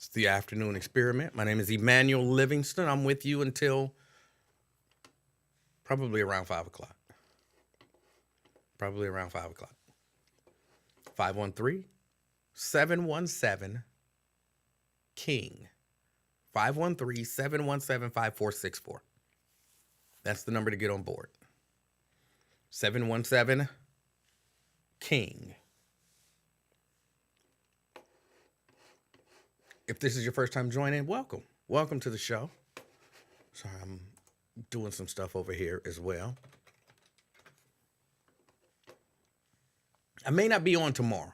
It's the afternoon experiment. My name is Emanuel Livingston. I'm with you until probably around 5 o'clock. Probably around 5 o'clock. 513-717 King. 513-717-5464. That's the number to get on board. 717 King. If this is your first time joining, welcome. Welcome to the show. Sorry, I'm doing some stuff over here as well. I may not be on tomorrow.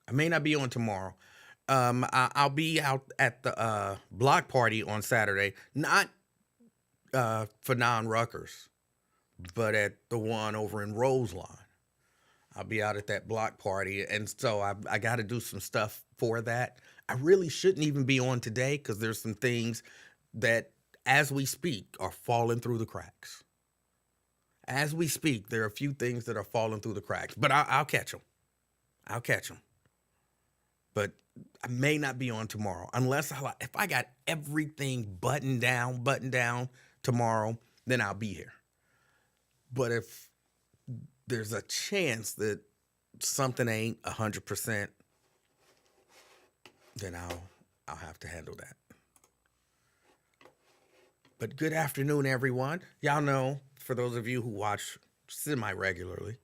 I'll be out at the block party on Saturday, not for non-Ruckers, but at the one over in Roseline. I'll be out at that block party, and so I got to do some stuff for that. I really shouldn't even be on today because there's some things that, as we speak, are falling through the cracks. As we speak, there are a few things that are falling through the cracks, but I'll catch them. I'll catch them. But I may not be on tomorrow unless if I got everything buttoned down tomorrow, then I'll be here. But if there's a chance that something ain't 100%, then I'll have to handle that. But good afternoon, everyone. Y'all know, for those of you who watch semi-regularly,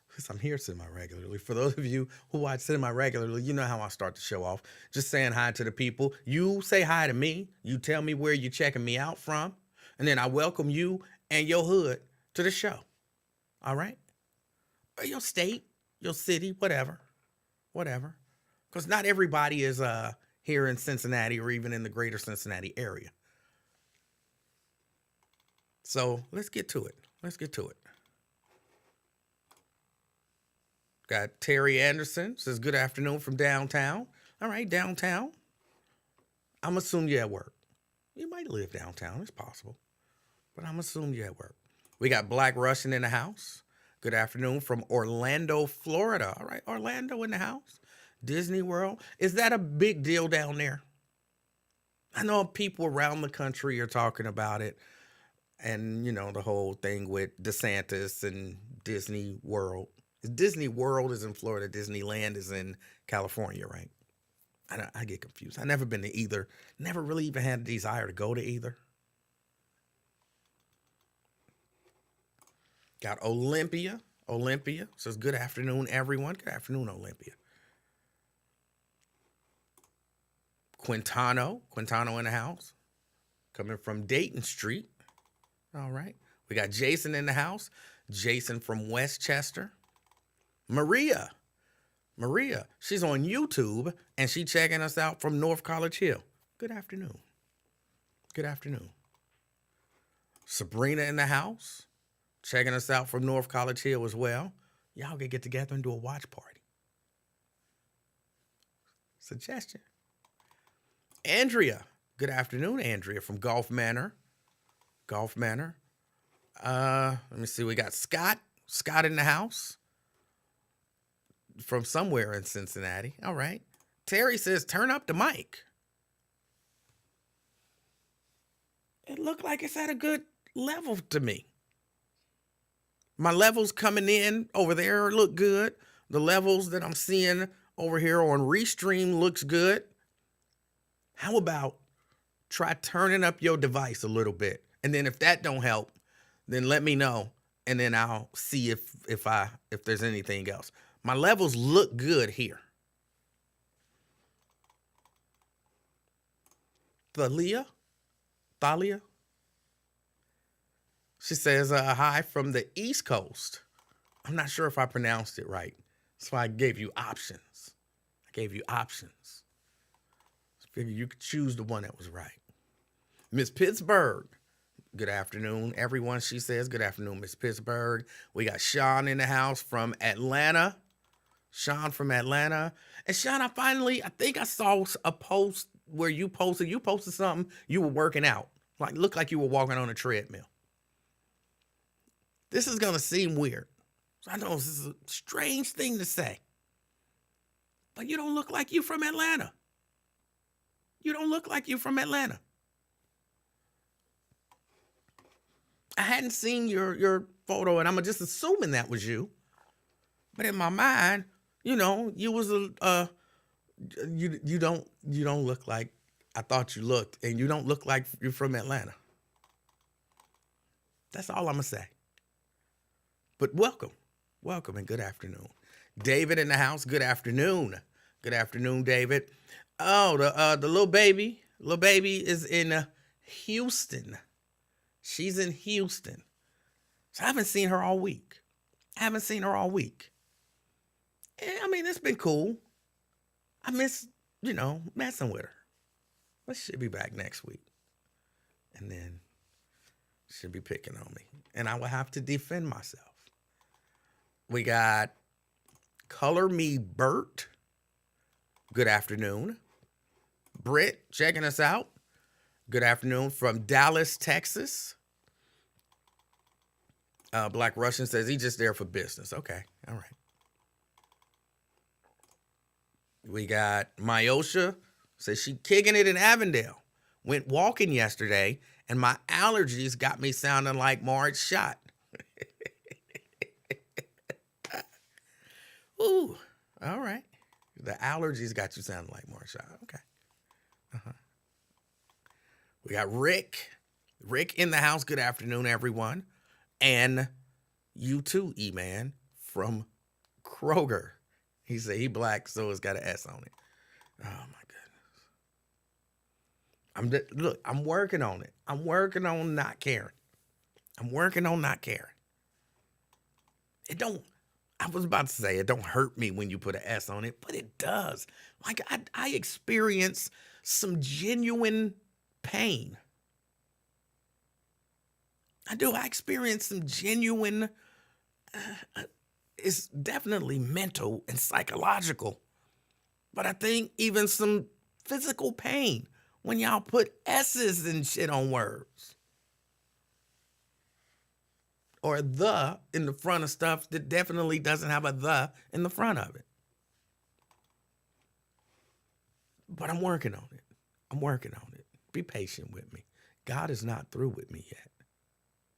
because I'm here semi-regularly, for those of you who watch semi-regularly, you know how I start the show off. Just saying hi to the people. You say hi to me. You tell me where you're checking me out from. And then I welcome you and your hood to the show. All right? Or your state, your city, whatever. Because not everybody is here in Cincinnati or even in the greater Cincinnati area. So let's get to it. Got Terry Anderson says, good afternoon from downtown. All right, downtown. I'm assuming you're at work. You might live downtown. It's possible. But I'm assuming you're at work. We got Black Russian in the house. Good afternoon from Orlando, Florida. All right, Orlando in the house. Disney World. Is that a big deal down there? I know people around the country are talking about it. And, you know, the whole thing with DeSantis and Disney World. Disney World is in Florida. Disneyland is in California, right? I get confused. I've never been to either. Never really even had a desire to go to either. Got Olympia. Olympia says, good afternoon, everyone. Good afternoon, Olympia. Quintano in the house. Coming from Dayton Street. All right. We got Jason in the house. Jason from Westchester. Maria, she's on YouTube, and she checking us out from North College Hill. Good afternoon. Sabrina in the house, checking us out from North College Hill as well. Y'all can get together and do a watch party. Suggestion. Andrea, good afternoon, Andrea from Gulf Manor. Let me see, we got Scott in the house. From somewhere in Cincinnati. All right. Terry says, turn up the mic. It looked like it's at a good level to me. My levels coming in over there look good. The levels that I'm seeing over here on Restream looks good. How about try turning up your device a little bit? And then if that don't help, then let me know. And then I'll see if there's anything else. My levels look good here. Thalia? She says, hi from the East Coast. I'm not sure if I pronounced it right. So I gave you options. I figured you could choose the one that was right. Miss Pittsburgh. Good afternoon, everyone. She says, good afternoon, Miss Pittsburgh. We got Sean in the house from Atlanta. And Sean, I think I saw a post where you posted something, you were working out. Looked like you were walking on a treadmill. This is going to seem weird. I know this is a strange thing to say. But you don't look like you from Atlanta. You don't look like you're from Atlanta. I hadn't seen your photo, and I'm just assuming that was you. But in my mind, you was you don't look like I thought you looked, and you don't look like you're from Atlanta. That's all I'm gonna say. But welcome, and good afternoon, David in the house. Good afternoon, David. Oh, the little baby is in Houston. She's in Houston, so I haven't seen her all week. I mean, it's been cool. I miss, messing with her. But she'll be back next week. And then she'll be picking on me. And I will have to defend myself. We got Color Me Bert. Good afternoon. Britt checking us out. Good afternoon from Dallas, Texas. Black Russian says he's just there for business. Okay, all right. We got Myosha, says she kicking it in Avondale. Went walking yesterday, and my allergies got me sounding like Marge Shot. Ooh, all right. The allergies got you sounding like Marge Shot. Okay. Uh-huh. We got Rick. Rick in the house. Good afternoon, everyone. And you too, E-Man, from Kroger. He said he black, so it's got an S on it. Oh, my goodness. I'm working on it. I'm working on not caring. I was about to say, it don't hurt me when you put an S on it, but it does. Like, I experience some genuine pain. I do. I experience some genuine, it's definitely mental and psychological, but I think even some physical pain when y'all put S's and shit on words. Or the in the front of stuff that definitely doesn't have a the in the front of it. But I'm working on it. Be patient with me. God is not through with me yet.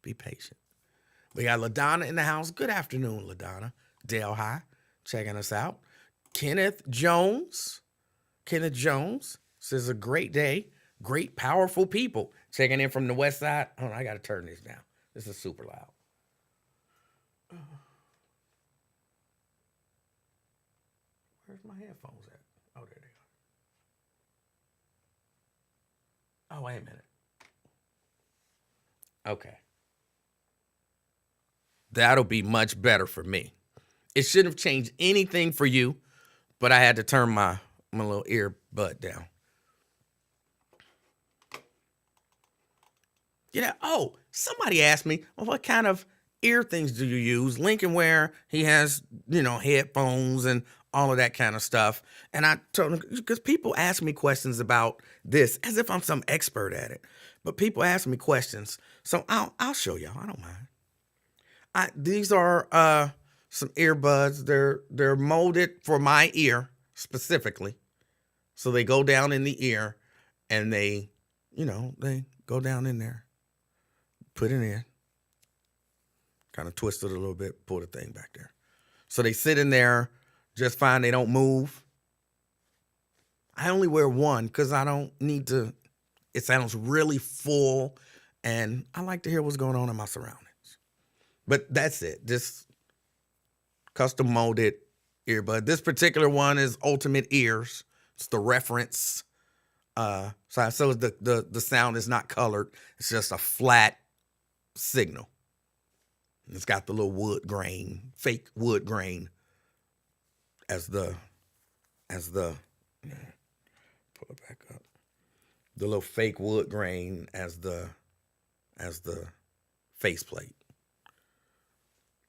Be patient. We got LaDonna in the house. Good afternoon, LaDonna. Dale High, checking us out. Kenneth Jones says a great day. Great, powerful people. Checking in from the west side. Hold on, I got to turn this down. This is super loud. Where's my headphones at? Oh, there they are. Oh, wait a minute. Okay. That'll be much better for me. It shouldn't have changed anything for you, but I had to turn my little earbud down. Somebody asked me, well, what kind of ear things do you use? Lincoln Ware, he has, headphones and all of that kind of stuff. And I told him, because people ask me questions about this as if I'm some expert at it. But people ask me questions. So I'll show y'all. I don't mind. These are some earbuds. They're molded for my ear specifically. So they go down in the ear and they go down in there. Put it in. Kind of twist it a little bit, pull the thing back there. So they sit in there just fine. They don't move. I only wear one because I don't need to. It sounds really full, and I like to hear what's going on in my surroundings. But that's it. This custom molded earbud. This particular one is Ultimate Ears. It's the reference. So the sound is not colored. It's just a flat signal. It's got the little wood grain, fake wood grain as the pull it back up. The little fake wood grain as the faceplate.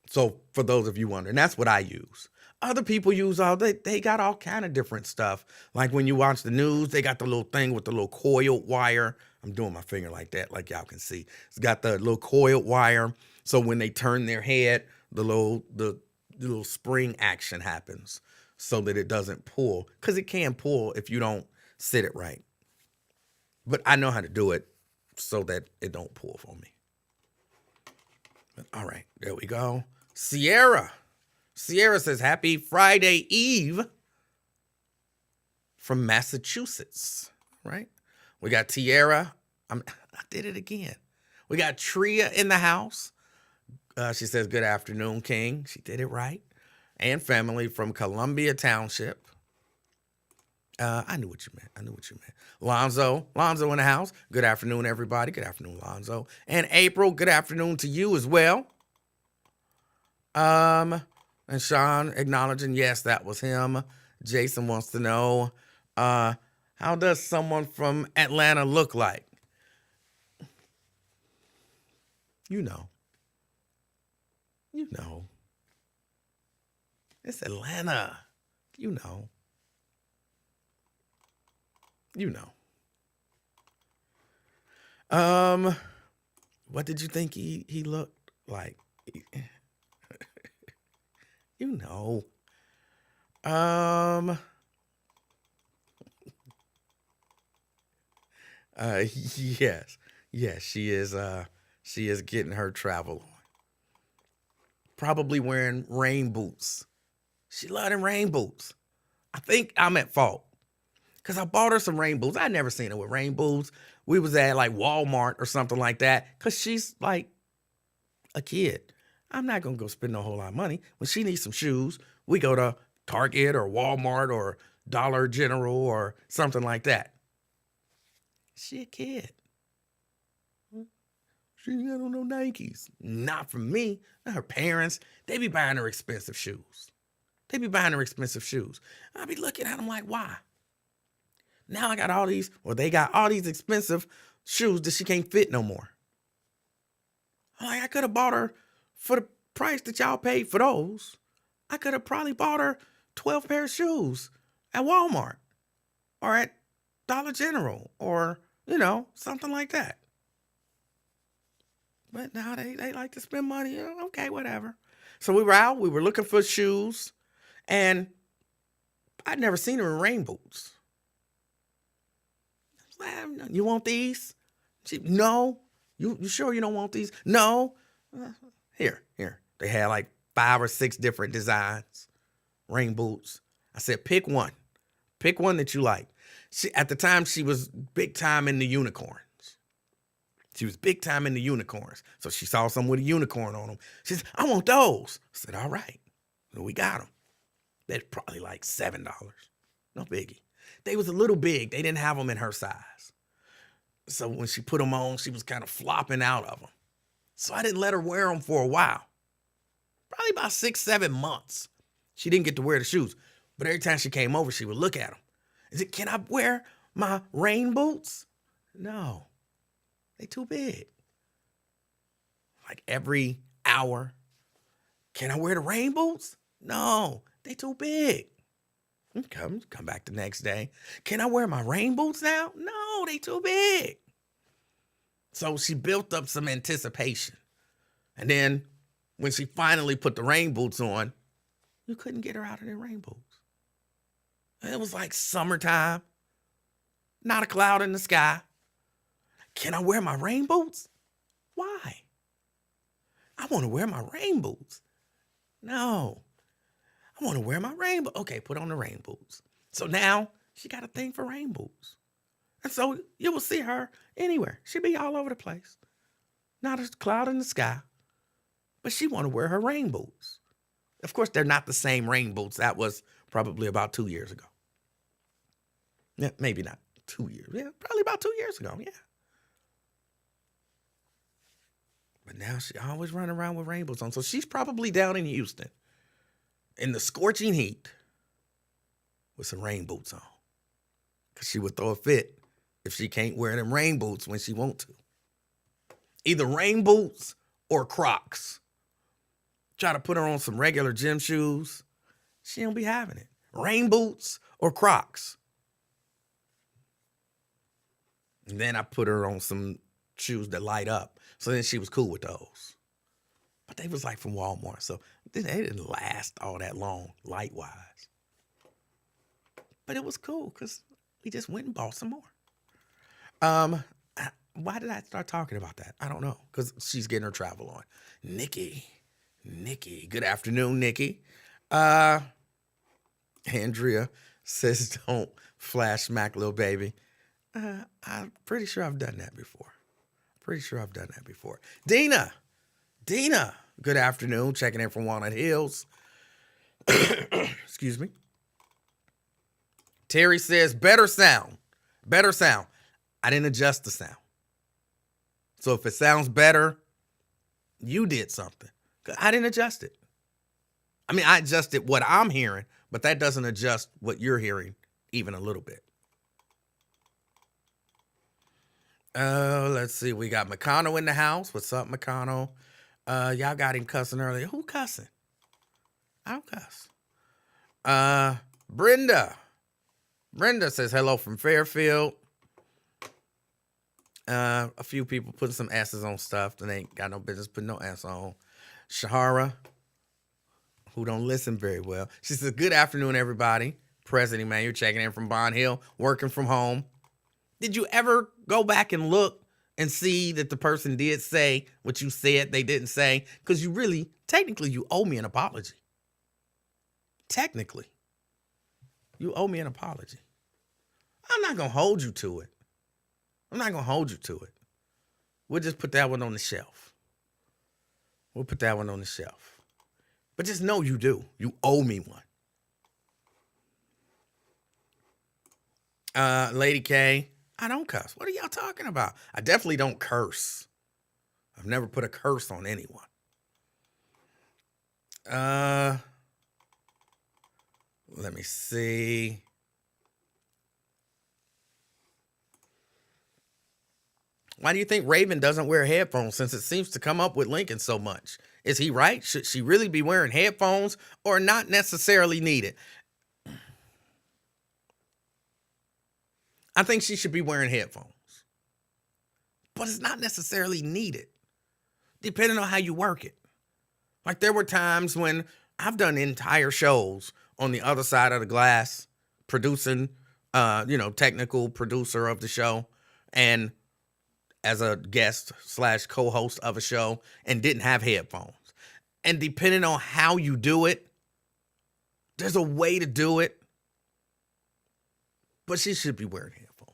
So for those of you wondering, that's what I use. Other people use they got all kind of different stuff. Like when you watch the news, they got the little thing with the little coiled wire. I'm doing my finger like that, like y'all can see. It's got the little coiled wire. So when they turn their head, the little spring action happens so that it doesn't pull. Because it can pull if you don't sit it right. But I know how to do it so that it don't pull for me. All right, there we go. Sierra says, happy Friday Eve from Massachusetts, right? We got Tiara. I did it again. We got Tria in the house. She says, good afternoon, King. She did it right. And family from Columbia Township. I knew what you meant. Lonzo in the house. Good afternoon, everybody. Good afternoon, Lonzo. And April, good afternoon to you as well. And Sean acknowledging, yes, that was him. Jason wants to know, how does someone from Atlanta look like? You know. It's Atlanta. You know. What did you think he looked like? You know. Yes. Yes, she is getting her travel on. Probably wearing rain boots. She loved them rain boots. I think I'm at fault. Because I bought her some rain boots. I'd never seen her with rain boots. We was at like Walmart or something like that. Because she's like a kid. I'm not going to go spend a whole lot of money. When she needs some shoes, we go to Target or Walmart or Dollar General or something like that. She a kid. She ain't got no Nikes. Not from me. Not her parents. They be buying her expensive shoes. I'll be looking at them like, why? Now I got all these, or they got all these expensive shoes that she can't fit no more. I'm like, I could have bought her for the price that y'all paid for those. I could have probably bought her 12 pair of shoes at Walmart or at Dollar General or, something like that. But now they like to spend money. Okay, whatever. So we were out. We were looking for shoes. And I'd never seen her in rain boots. You want these? No. You sure you don't want these? No. Here. They had like 5 or 6 different designs. Rain boots. I said, pick one. Pick one that you like. At the time, she was big time in the unicorns. So she saw some with a unicorn on them. She said, I want those. I said, all right. So we got them. They're probably like $7. No biggie. They was a little big. They didn't have them in her size. So when she put them on, she was kind of flopping out of them. So I didn't let her wear them for a while. Probably about 6-7 months. She didn't get to wear the shoes. But every time she came over, she would look at them. I said, can I wear my rain boots? No. They too big. Like every hour. Can I wear the rain boots? No. They too big. Come back the next day. Can I wear my rain boots now? No, they too big. So she built up some anticipation. And then when she finally put the rain boots on, you couldn't get her out of the rain boots. It was like summertime. Not a cloud in the sky. Can I wear my rain boots? Why? I want to wear my rain boots. No. I want to wear my rain boots. Okay, put on the rain boots. So now she got a thing for rain boots. And so you will see her anywhere. She'll be all over the place. Not a cloud in the sky. But she want to wear her rain boots. Of course, they're not the same rain boots. That was probably about 2 years ago. Yeah, maybe not 2 years. Yeah, probably about 2 years ago. Yeah. But now she always running around with rain boots on. So she's probably down in Houston in the scorching heat with some rain boots on. Because she would throw a fit if she can't wear them rain boots when she want to. Either rain boots or Crocs. Try to put her on some regular gym shoes. She don't be having it. Rain boots or Crocs. And then I put her on some shoes that light up. So then she was cool with those. But they was like from Walmart. So they didn't last all that long, light-wise. But it was cool because we just went and bought some more. Um, why did I start talking about that? I don't know. Because she's getting her travel on. Nikki. Good afternoon, Nikki. Andrea says don't flash smack little baby. I'm pretty sure I've done that before. Dina. Good afternoon. Checking in from Walnut Hills. Excuse me. Terry says better sound. I didn't adjust the sound. So if it sounds better, you did something. I didn't adjust it. I mean, I adjusted what I'm hearing, but that doesn't adjust what you're hearing even a little bit. Let's see. We got McConnell in the house. What's up, McConnell? Y'all got him cussing earlier. Who cussing? I don't cuss. Brenda says hello from Fairfield. A few people putting some S's on stuff that ain't got no business putting no S on. Shahara, who don't listen very well. She says, good afternoon, everybody. President Emanuel checking in from Bond Hill, working from home. Did you ever go back and look and see that the person did say what you said they didn't say? Because technically, you owe me an apology. Technically, you owe me an apology. I'm not going to hold you to it. We'll just put that one on the shelf. But just know you do. You owe me one. Lady K, I don't cuss. What are y'all talking about? I definitely don't curse. I've never put a curse on anyone. Let me see. Why do you think Raven doesn't wear headphones since it seems to come up with Lincoln so much? Is he right? Should she really be wearing headphones or not necessarily needed? I think she should be wearing headphones. But it's not necessarily needed, depending on how you work it. Like there were times when I've done entire shows on the other side of the glass, producing, technical producer of the show, and as a guest / co-host of a show, and didn't have headphones. And depending on how you do it, there's a way to do it. But she should be wearing headphones.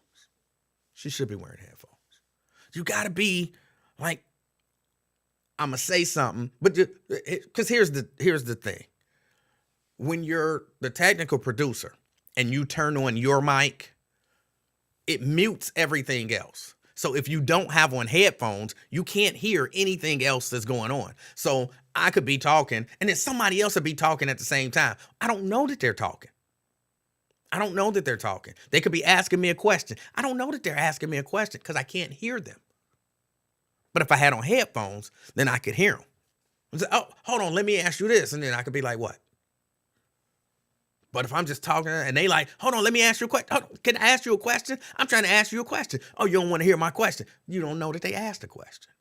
You got to be like, I'm going to say something, but because here's the thing. When you're the technical producer and you turn on your mic, it mutes everything else. So if you don't have on headphones, you can't hear anything else that's going on. So I could be talking and then somebody else would be talking at the same time. I don't know that they're talking. They could be asking me a question. I don't know that they're asking me a question because I can't hear them. But if I had on headphones, then I could hear them. I say, oh, hold on, let me ask you this. And then I could be like, what? But if I'm just talking and they like, hold on, let me ask you a question. Oh, can I ask you a question? I'm trying to ask you a question. Oh, you don't want to hear my question. You don't know that they asked a question.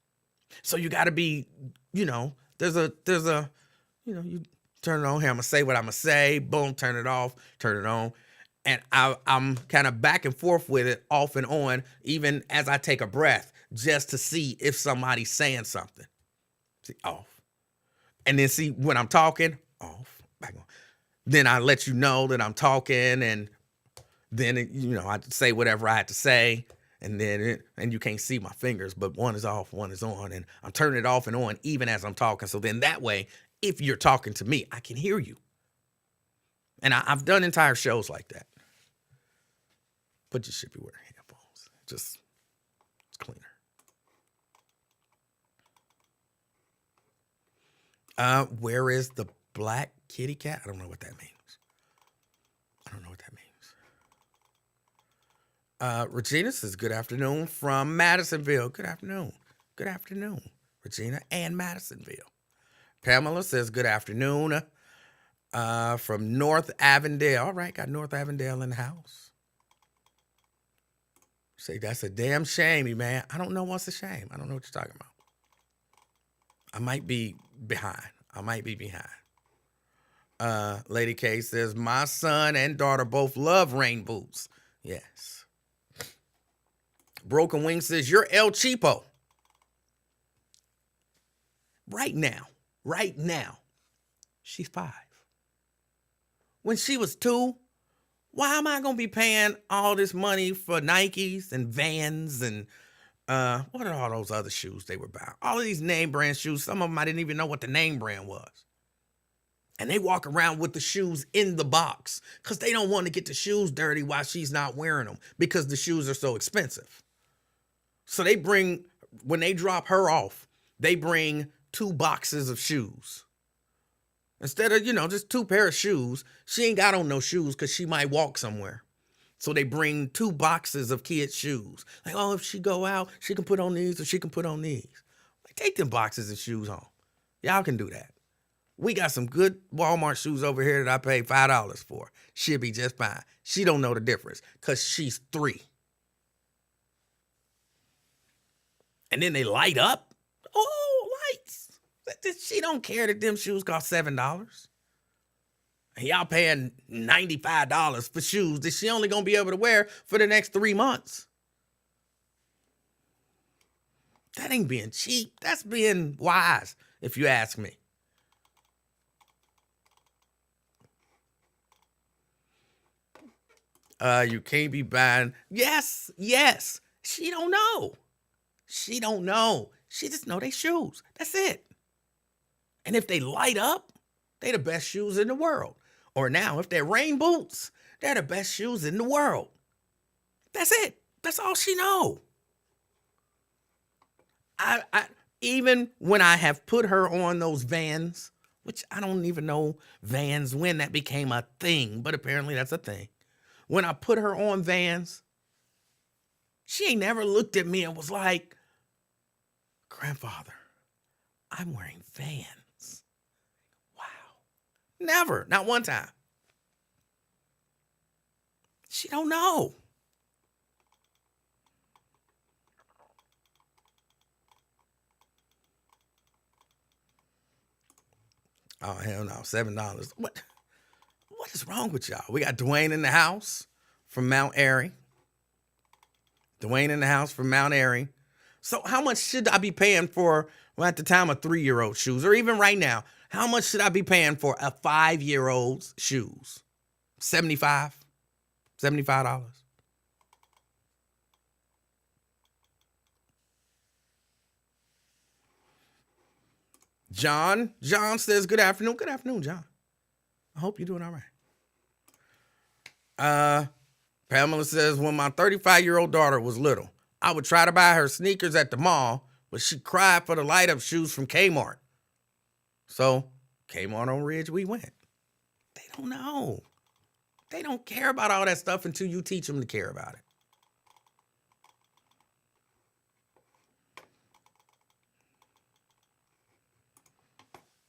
So you got to be, there's a, you turn it on here. I'm going to say what I'm going to say. Boom, turn it off, turn it on. And I'm kind of back and forth with it off and on, even as I take a breath, just to see if somebody's saying something. See, off. And then see when I'm talking, off, back on. Then I let you know that I'm talking, and then, I say whatever I had to say, and then and you can't see my fingers, but one is off, one is on, and I'm turning it off and on even as I'm talking. So then that way, if you're talking to me, I can hear you. And I've done entire shows like that. But you should be wearing headphones. It's cleaner. Where is the black kitty cat? I don't know what that means. Regina says, good afternoon from Madisonville. Good afternoon, Regina and Madisonville. Pamela says, good afternoon from North Avondale. All right, got North Avondale in the house. Say, that's a damn shame, man. I don't know what's a shame. I don't know what you're talking about. I might be behind. Lady K says, my son and daughter both love rain boots. Yes. Broken Wing says, you're El Cheapo. Right now, she's 5. When she was 2, why am I going to be paying all this money for Nikes and Vans and what are all those other shoes they were buying? All of these name brand shoes, some of them I didn't even know what the name brand was. And they walk around with the shoes in the box because they don't want to get the shoes dirty while she's not wearing them because the shoes are so expensive. So when they drop her off, they bring 2 boxes of shoes. Instead of, just 2 pair of shoes, she ain't got on no shoes because she might walk somewhere. So they bring 2 boxes of kids' shoes. Like, oh, if she go out, she can put on these or she can put on these. Like, take them boxes of shoes home. Y'all can do that. We got some good Walmart shoes over here that I paid $5 for. She'll be just fine. She don't know the difference because she's 3. And then they light up. Oh, lights. She don't care that them shoes cost $7. And y'all paying $95 for shoes that she only going to be able to wear for the next 3 months. That ain't being cheap. That's being wise, if you ask me. You can't be buying. Yes. She don't know. She just know they shoes. That's it. And if they light up, they the best shoes in the world. Or now, if they're rain boots, they're the best shoes in the world. That's it. That's all she know. I even when I have put her on those Vans, which I don't even know Vans when that became a thing, but apparently that's a thing. When I put her on Vans, she ain't never looked at me and was like, grandfather, I'm wearing Vans. Wow. Never. Not one time. She don't know. Oh, hell no. $7. What is wrong with y'all? We got Dwayne in the house from Mount Airy. So how much should I be paying for, at the time, a 3-year-old shoes? Or even right now, how much should I be paying for a 5-year-old's shoes? $75? $75? John says, good afternoon. Good afternoon, John. I hope you're doing all right. Pamela says, when my 35-year-old daughter was little, I would try to buy her sneakers at the mall, but she cried for the light-up shoes from Kmart. So, Kmart on Ridge, we went. They don't know. They don't care about all that stuff until you teach them to care about it.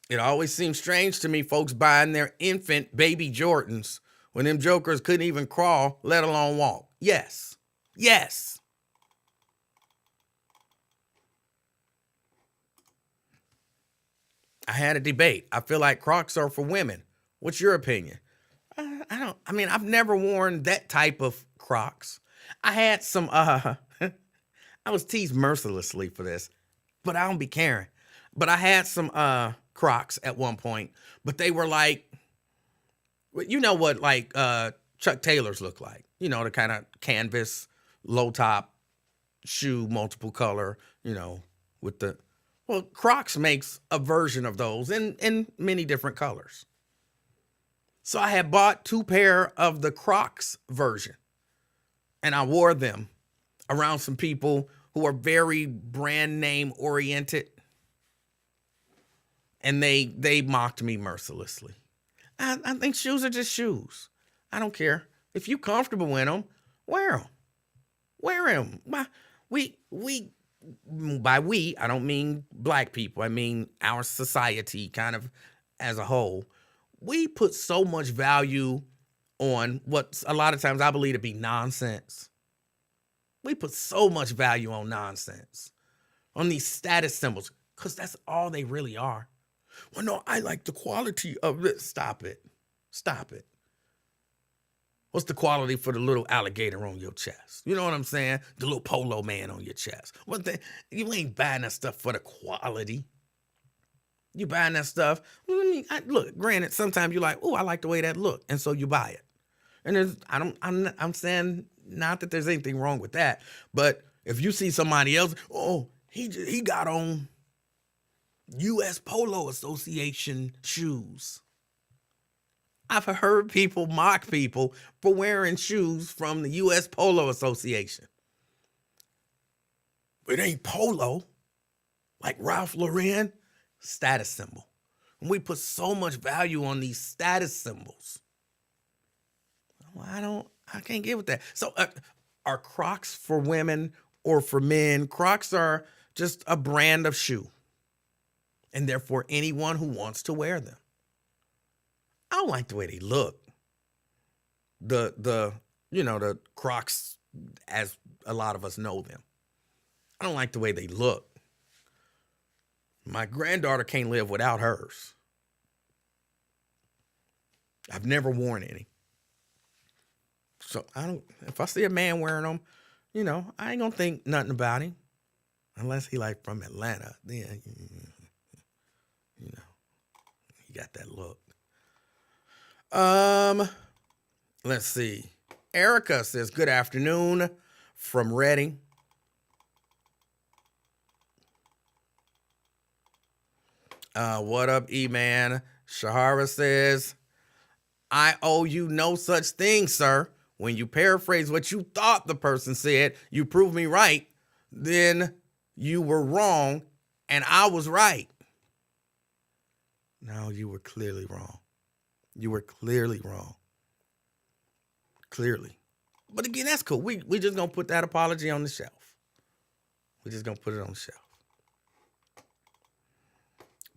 It always seems strange to me, folks buying their infant baby Jordans when them jokers couldn't even crawl, let alone walk. Yes. I had a debate. I feel like Crocs are for women. What's your opinion? I've never worn that type of Crocs. I had some, I was teased mercilessly for this, but I don't be caring. But I had some, Crocs at one point, but they were like, you know what, like, Chuck Taylors look like, the kind of canvas, low top shoe, multiple color, Crocs makes a version of those in many different colors. So I had bought 2 pair of the Crocs version, and I wore them around some people who are very brand name oriented, and they mocked me mercilessly. I think shoes are just shoes. I don't care. If you comfortable in them, wear them. Wear them. By we, I don't mean black people. I mean our society kind of as a whole. We put so much value on what a lot of times I believe to be nonsense. We put so much value on nonsense, on these status symbols, because that's all they really are. Well, no, I like the quality of it. Stop it. What's the quality for the little alligator on your chest? You know what I'm saying? The little polo man on your chest. You ain't buying that stuff for the quality. You buying that stuff. Look, granted, sometimes you're like, oh, I like the way that look, and so you buy it. And I'm saying not that there's anything wrong with that, but if you see somebody else, oh, he got on U.S. Polo Association shoes. I've heard people mock people for wearing shoes from the U.S. Polo Association. It ain't polo, like Ralph Lauren. Status symbol. And we put so much value on these status symbols. Well, I can't get with that. So are Crocs for women or for men? Crocs are just a brand of shoe. And therefore anyone who wants to wear them. I don't like the way they look. The Crocs as a lot of us know them. I don't like the way they look. My granddaughter can't live without hers. I've never worn any. So if I see a man wearing them, I ain't gonna think nothing about him. Unless he like from Atlanta, then, he got that look. Let's see. Erica says, good afternoon from Reading. What up, E-Man? Shahara says, I owe you no such thing, sir. When you paraphrase what you thought the person said, you prove me right, then you were wrong and I was right. No, you were clearly wrong. You were clearly wrong. Clearly. But again, that's cool. We just gonna put that apology on the shelf. We're just gonna put it on the shelf.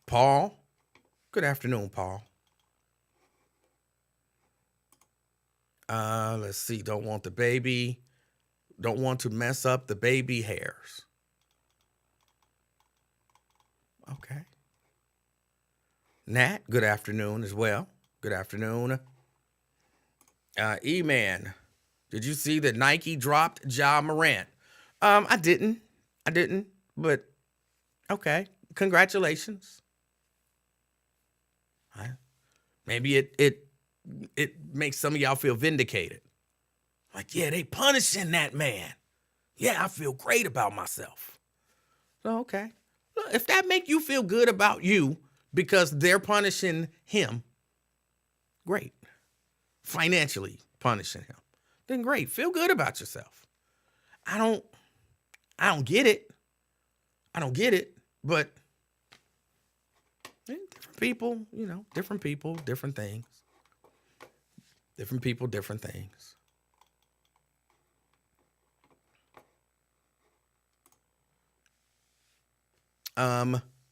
Paul, good afternoon, Paul. Let's see. Don't want to mess up the baby hairs. Okay. Nat, good afternoon as well. Good afternoon. E-Man, did you see that Nike dropped Ja Morant? I didn't, but okay. Congratulations. Maybe it makes some of y'all feel vindicated. Like, yeah, they punishing that man. Yeah, I feel great about myself. So, okay. If that make you feel good about you because they're punishing him, great. Financially punishing him, then great. Feel good about yourself. I don't get it. But different people, different people, different things. Different people, different things.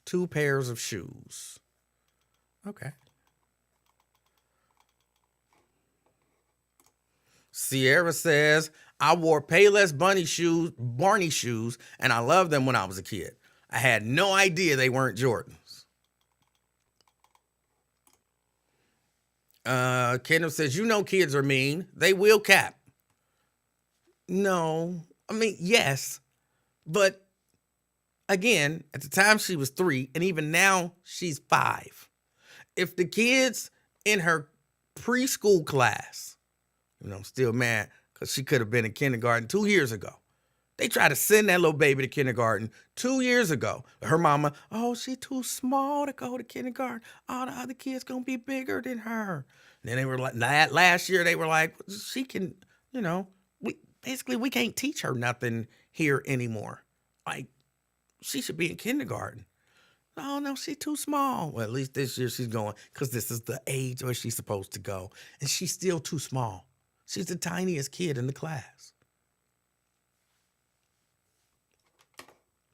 Two pairs of shoes. Okay. Sierra says, I wore Payless Barney shoes, and I loved them when I was a kid. I had no idea they weren't Jordans. Kendall says, kids are mean. They will cap. No. I mean, yes. But again, at the time she was 3, and even now she's 5. If the kids in her preschool class, I'm still mad because she could have been in kindergarten 2 years ago. They tried to send that little baby to kindergarten 2 years ago. Her mama, oh, she too small to go to kindergarten. All the other kids going to be bigger than her. And then they were like, last year they were like, she can, we can't teach her nothing here anymore. Like, she should be in kindergarten. Oh, no, she's too small. Well, at least this year she's going because this is the age where she's supposed to go. And she's still too small. She's the tiniest kid in the class.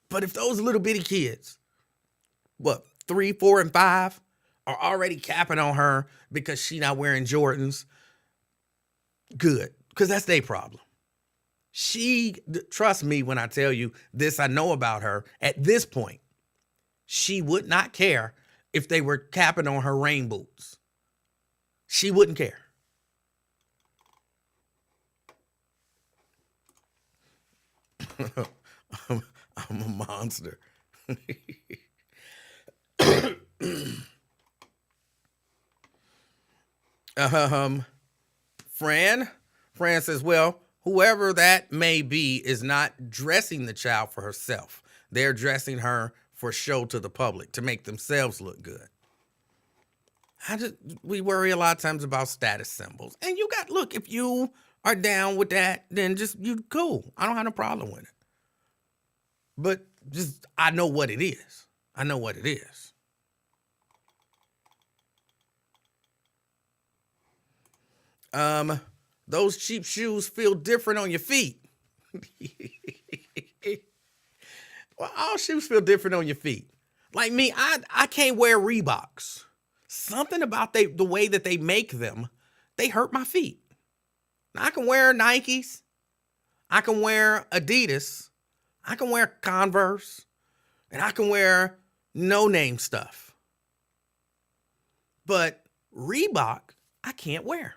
But if those little bitty kids, 3, 4, and 5, are already capping on her because she not wearing Jordans, good, because that's their problem. Trust me when I tell you this, I know about her. At this point, she would not care if they were capping on her rain boots. She wouldn't care. I'm, I'm a monster. um, Fran. Fran says, well, whoever that may be is not dressing the child for herself. They're dressing her for show to the public to make themselves look good. We worry a lot of times about status symbols. And look, if you are down with that, then just, you cool. I don't have no problem with it. But just, I know what it is. I know what it is. Those cheap shoes feel different on your feet. Well, all shoes feel different on your feet. Like me, I can't wear Reeboks. Something about the way that they make them, they hurt my feet. Now, I can wear Nikes. I can wear Adidas. I can wear Converse. And I can wear no-name stuff. But Reebok, I can't wear.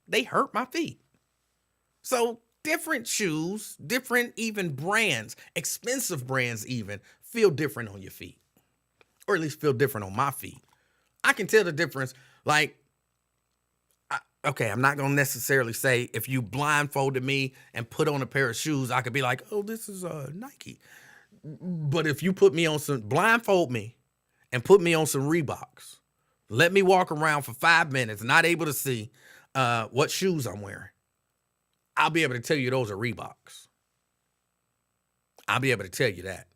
They hurt my feet. So different shoes, different even brands, expensive brands even, feel different on your feet. Or at least feel different on my feet. I can tell the difference. Like, I'm not going to necessarily say if you blindfolded me and put on a pair of shoes, I could be like, oh, this is Nike. But if you blindfold me and put me on some Reeboks, let me walk around for 5 minutes, not able to see what shoes I'm wearing, I'll be able to tell you those are Reeboks. I'll be able to tell you that.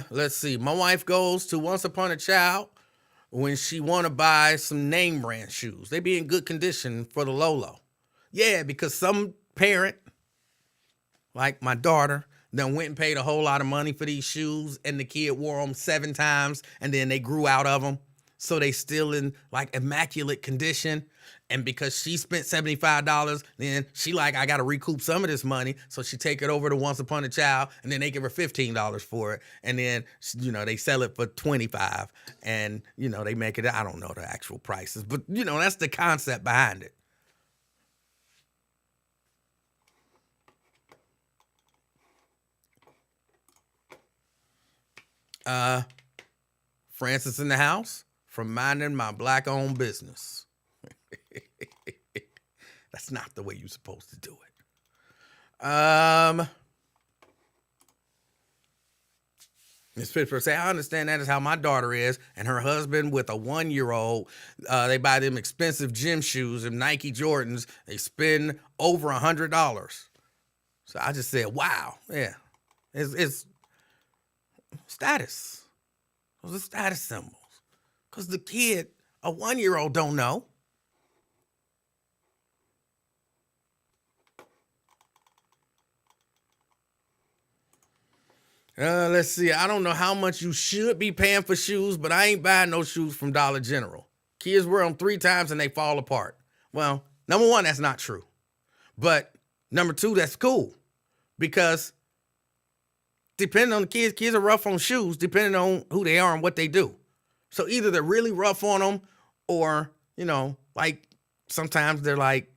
Let's see. My wife goes to Once Upon a Child when she want to buy some name brand shoes. They be in good condition for the Lolo. Yeah, because some parent, like my daughter, then went and paid a whole lot of money for these shoes, and the kid wore them 7 times, and then they grew out of them. So they still in like immaculate condition. And because she spent $75, then she like, I got to recoup some of this money. So she take it over to Once Upon a Child, and then they give her $15 for it. And then, they sell it for $25. And, they make it, I don't know the actual prices, but, that's the concept behind it. Francis in the house from minding my black-owned business. That's not the way you're supposed to do it. Miss Pittsburgh say, I understand that is how my daughter is, and her husband with a 1-year-old. They buy them expensive gym shoes and Nike Jordans. They spend over $100. So I just said, wow, yeah, it's status. Those are status symbols. Because the kid, a 1-year-old, don't know. Let's see. I don't know how much you should be paying for shoes, but I ain't buying no shoes from Dollar General. Kids wear them 3 times and they fall apart. Well, number 1, that's not true. But number 2, that's cool. Because depending on the kids are rough on shoes, depending on who they are and what they do. So either they're really rough on them or, like sometimes they're like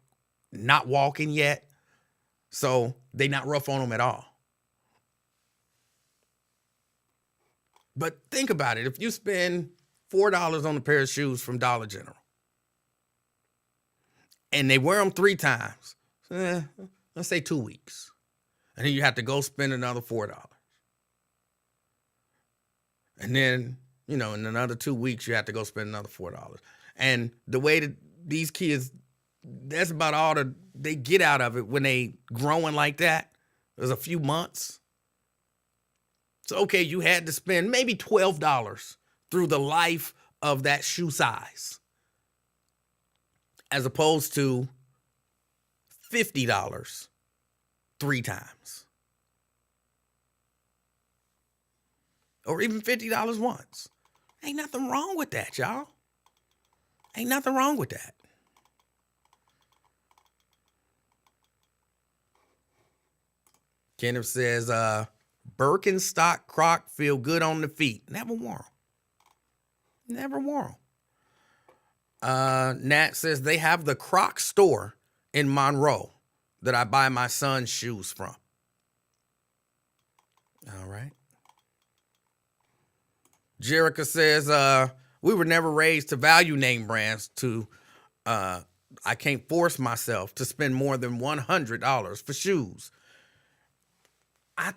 not walking yet. So they not rough on them at all. But think about it. If you spend $4 on a pair of shoes from Dollar General and they wear them 3 times, let's say 2 weeks, and then you have to go spend another $4. And then, in another 2 weeks, you have to go spend another $4. And the way that these kids, that's about all that they get out of it when they growing like that. There's a few months. So, okay, you had to spend maybe $12 through the life of that shoe size, as opposed to $50 3 times. Or even $50 once. Ain't nothing wrong with that, y'all. Ain't nothing wrong with that. Kenneth says, Birkenstock Croc feel good on the feet. Never wore them. Never wore them. Nat says they have the Croc store in Monroe that I buy my son's shoes from. All right. Jerica says, we were never raised to value name brands I can't force myself to spend more than $100 for shoes. I'm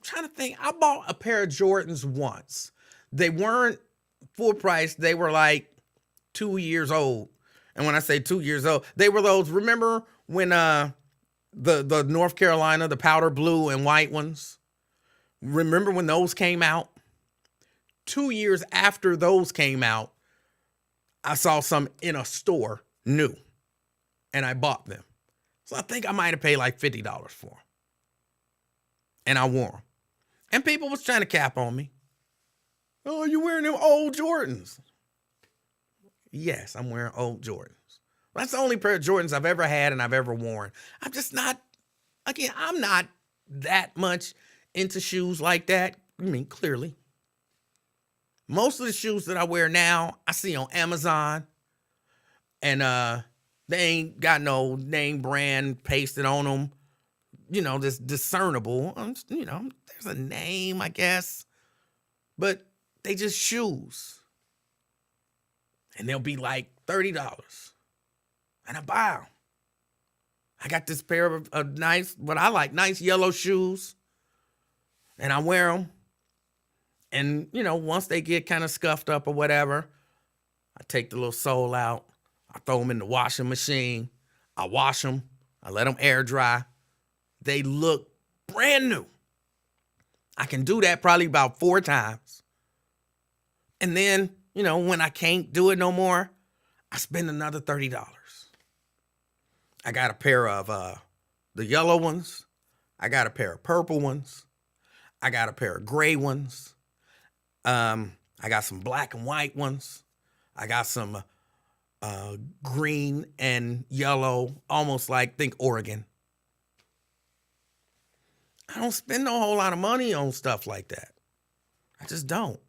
trying to think. I bought a pair of Jordans once. They weren't full price. They were like 2 years old. And when I say 2 years old, they were those, remember when the North Carolina, the powder blue and white ones? Remember when those came out? 2 years after those came out, I saw some in a store new, and I bought them. So I think I might have paid like $50 for them. And I wore them. And people was trying to cap on me. Oh, you wearing them old Jordans? Yes, I'm wearing old Jordans. That's the only pair of Jordans I've ever had and I've ever worn. I'm just not, again, I'm not that much into shoes like that. I mean, clearly. Most of the shoes that I wear now, I see on Amazon. And they ain't got no name brand pasted on them. You know, this discernible. You know, there's a name, I guess. But they just shoes. And they'll be like $30. And I buy them. I got this pair of nice, what I like, nice yellow shoes. And I wear them. And, you know, once they get kind of scuffed up or whatever, I take the little sole out. I throw them in the washing machine. I wash them. I let them air dry. They look brand new. I can do that probably about 4 times. And then, you know, when I can't do it no more, I spend another $30. I got a pair of the yellow ones. I got a pair of purple ones. I got a pair of gray ones. I got some black and white ones. I got some green and yellow, almost like, think Oregon. I don't spend a whole lot of money on stuff like that. I just don't.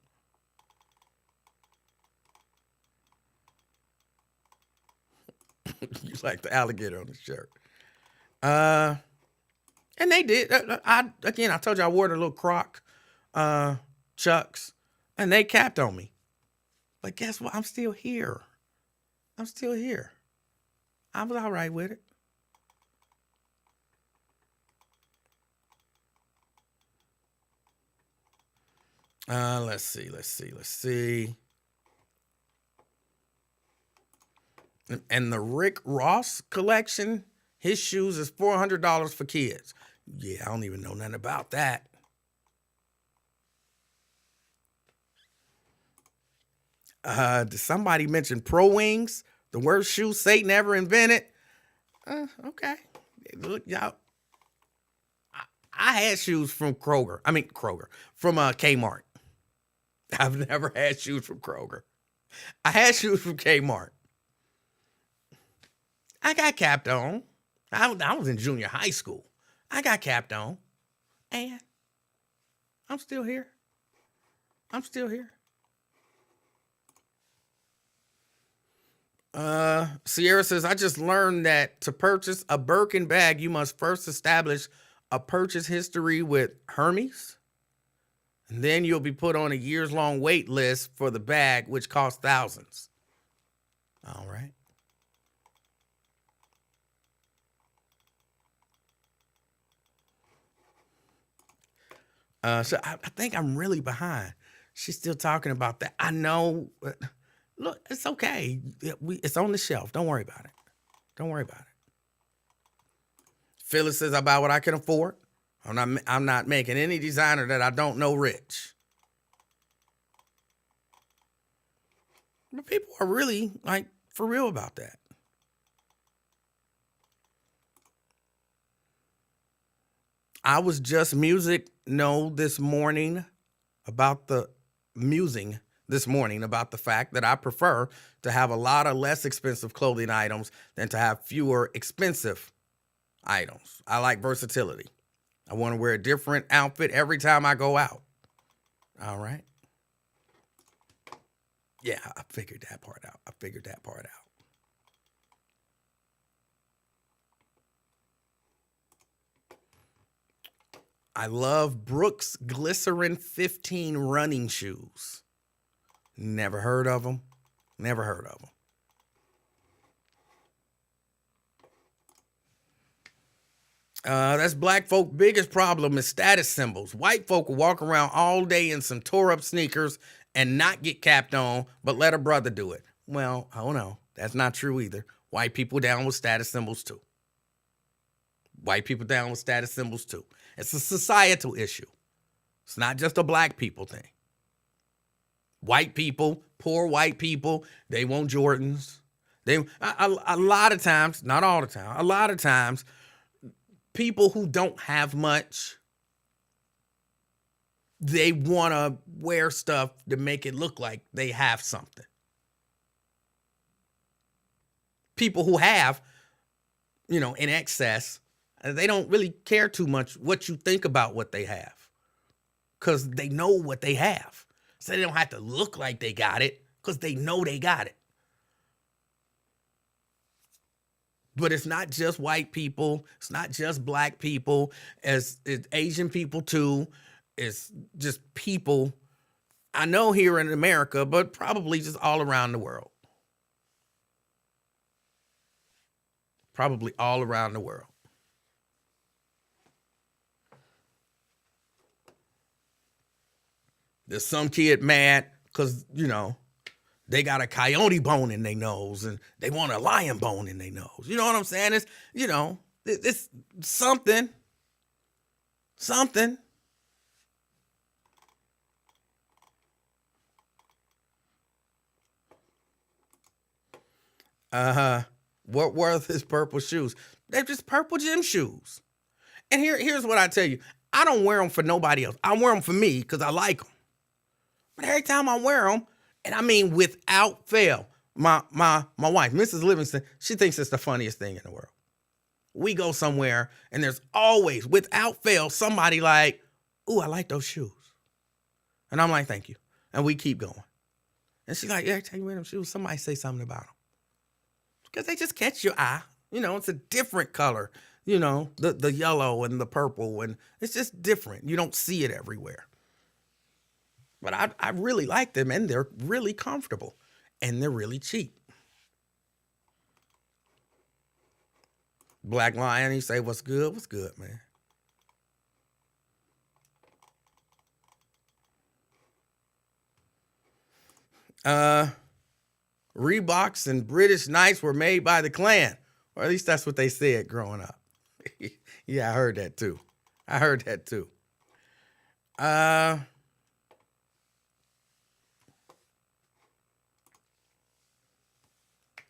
You like the alligator on the shirt. And they did. I told you I wore the little Croc Chucks, and they capped on me. But guess what? I'm still here. I'm still here. I was all right with it. Let's see. And the Rick Ross collection, his shoes is $400 for kids. Yeah, I don't even know nothing about that. Did somebody mention Pro Wings? The worst shoe Satan ever invented? Okay. Look, y'all. I had shoes from Kroger. From Kmart. I've never had shoes from Kroger. I had shoes from Kmart. I got capped on. I was in junior high school. I got capped on. And I'm still here. Sierra says, I just learned that to purchase a Birkin bag, you must first establish a purchase history with Hermes. And then you'll be put on a years-long wait list for the bag, which costs thousands. All right. So I think I'm really behind. She's still talking about that. I know. Look, it's okay. It's on the shelf. Don't worry about it. Phyllis says, I buy what I can afford. I'm not making any designer that I don't know rich. But people are really, like, for real about that. I was just musing this morning about the fact that I prefer to have a lot of less expensive clothing items than to have fewer expensive items. I like versatility. I want to wear a different outfit every time I go out. All right. Yeah, I figured that part out. I figured that part out. I love Brooks Glycerin 15 running shoes. Never heard of them. Never heard of them. That's black folk biggest problem is status symbols. White folk will walk around all day in some tore up sneakers and not get capped on, but let a brother do it. Well, oh no, that's not true either. White people down with status symbols too. White people down with status symbols too. It's a societal issue. It's not just a black people thing. White people, poor white people, they want Jordans. A lot of times, not all the time, a lot of times, people who don't have much, they want to wear stuff to make it look like they have something. People who have, in excess, they don't really care too much what you think about what they have because they know what they have. So they don't have to look like they got it because they know they got it. But it's not just white people. It's not just black people. It's Asian people too. It's just people, I know here in America, but probably just all around the world. Probably all around the world. There's some kid mad because, they got a coyote bone in their nose and they want a lion bone in their nose. You know what I'm saying? It's something. Something. What were his purple shoes? They're just purple gym shoes. And here's what I tell you. I don't wear them for nobody else. I wear them for me because I like them. But every time I wear them, and I mean without fail, my wife, Mrs. Livingston, she thinks it's the funniest thing in the world. We go somewhere and there's always, without fail, somebody like, ooh, I like those shoes. And I'm like, thank you. And we keep going. And she's like, yeah, every time you wear them shoes, somebody say something about them. Because they just catch your eye. It's a different color. The yellow and the purple, and it's just different. You don't see it everywhere. But I really like them, and they're really comfortable, and they're really cheap. Black Lion, you say, what's good? What's good, man? Reeboks and British Knights were made by the Klan. Or at least that's what they said growing up. Yeah, I heard that too.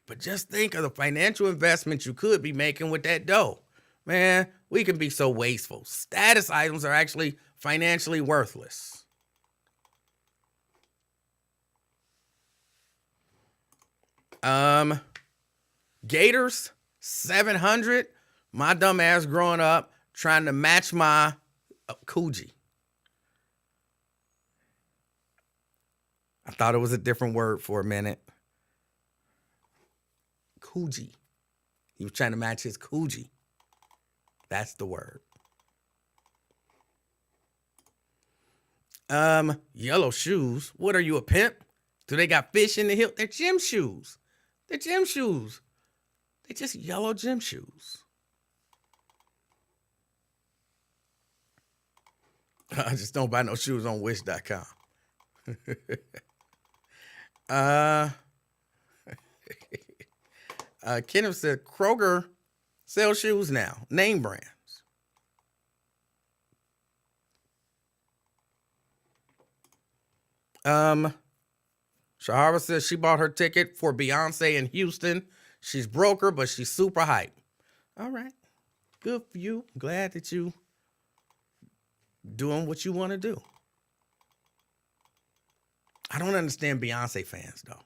But just think of the financial investment you could be making with that dough. Man, we can be so wasteful. Status items are actually financially worthless. Gators, 700. My dumb ass growing up trying to match my Coogee. I thought it was a different word for a minute. Coogee. He was trying to match his Coogee. That's the word. Yellow shoes. What are you, a pimp? Do they got fish in the heel? They're gym shoes. They're just yellow gym shoes. I just don't buy no shoes on wish.com. Kenneth said Kroger sells shoes now, name brands. Shahara says she bought her ticket for Beyonce in Houston. She's broker, but she's super hype. All right. Good for you. Glad that you doing what you want to do. I don't understand Beyonce fans, though.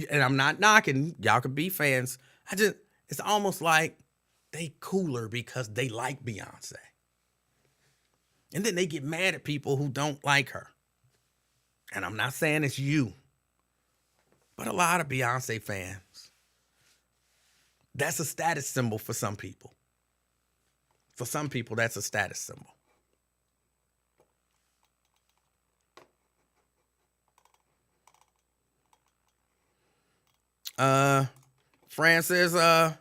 And I'm not knocking. Y'all could be fans. It's almost like they cooler because they like Beyonce. And then they get mad at people who don't like her. And I'm not saying it's you. but a lot of Beyonce fans. That's a status symbol for some people. For some people, that's a status symbol. Fran says, I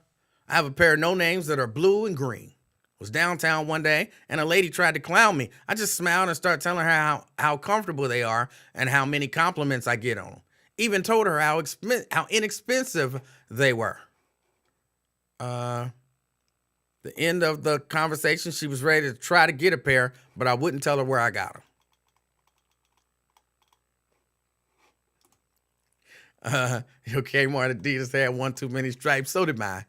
have a pair of no names that are blue and green. Was downtown one day and a lady tried to clown me. I just smiled and started telling her how comfortable they are and how many compliments I get on them. Even told her how inexpensive they were. The end of the conversation, she was ready to try to get a pair, but I wouldn't tell her where I got them. Your Kmart Adidas had one too many stripes. So did mine.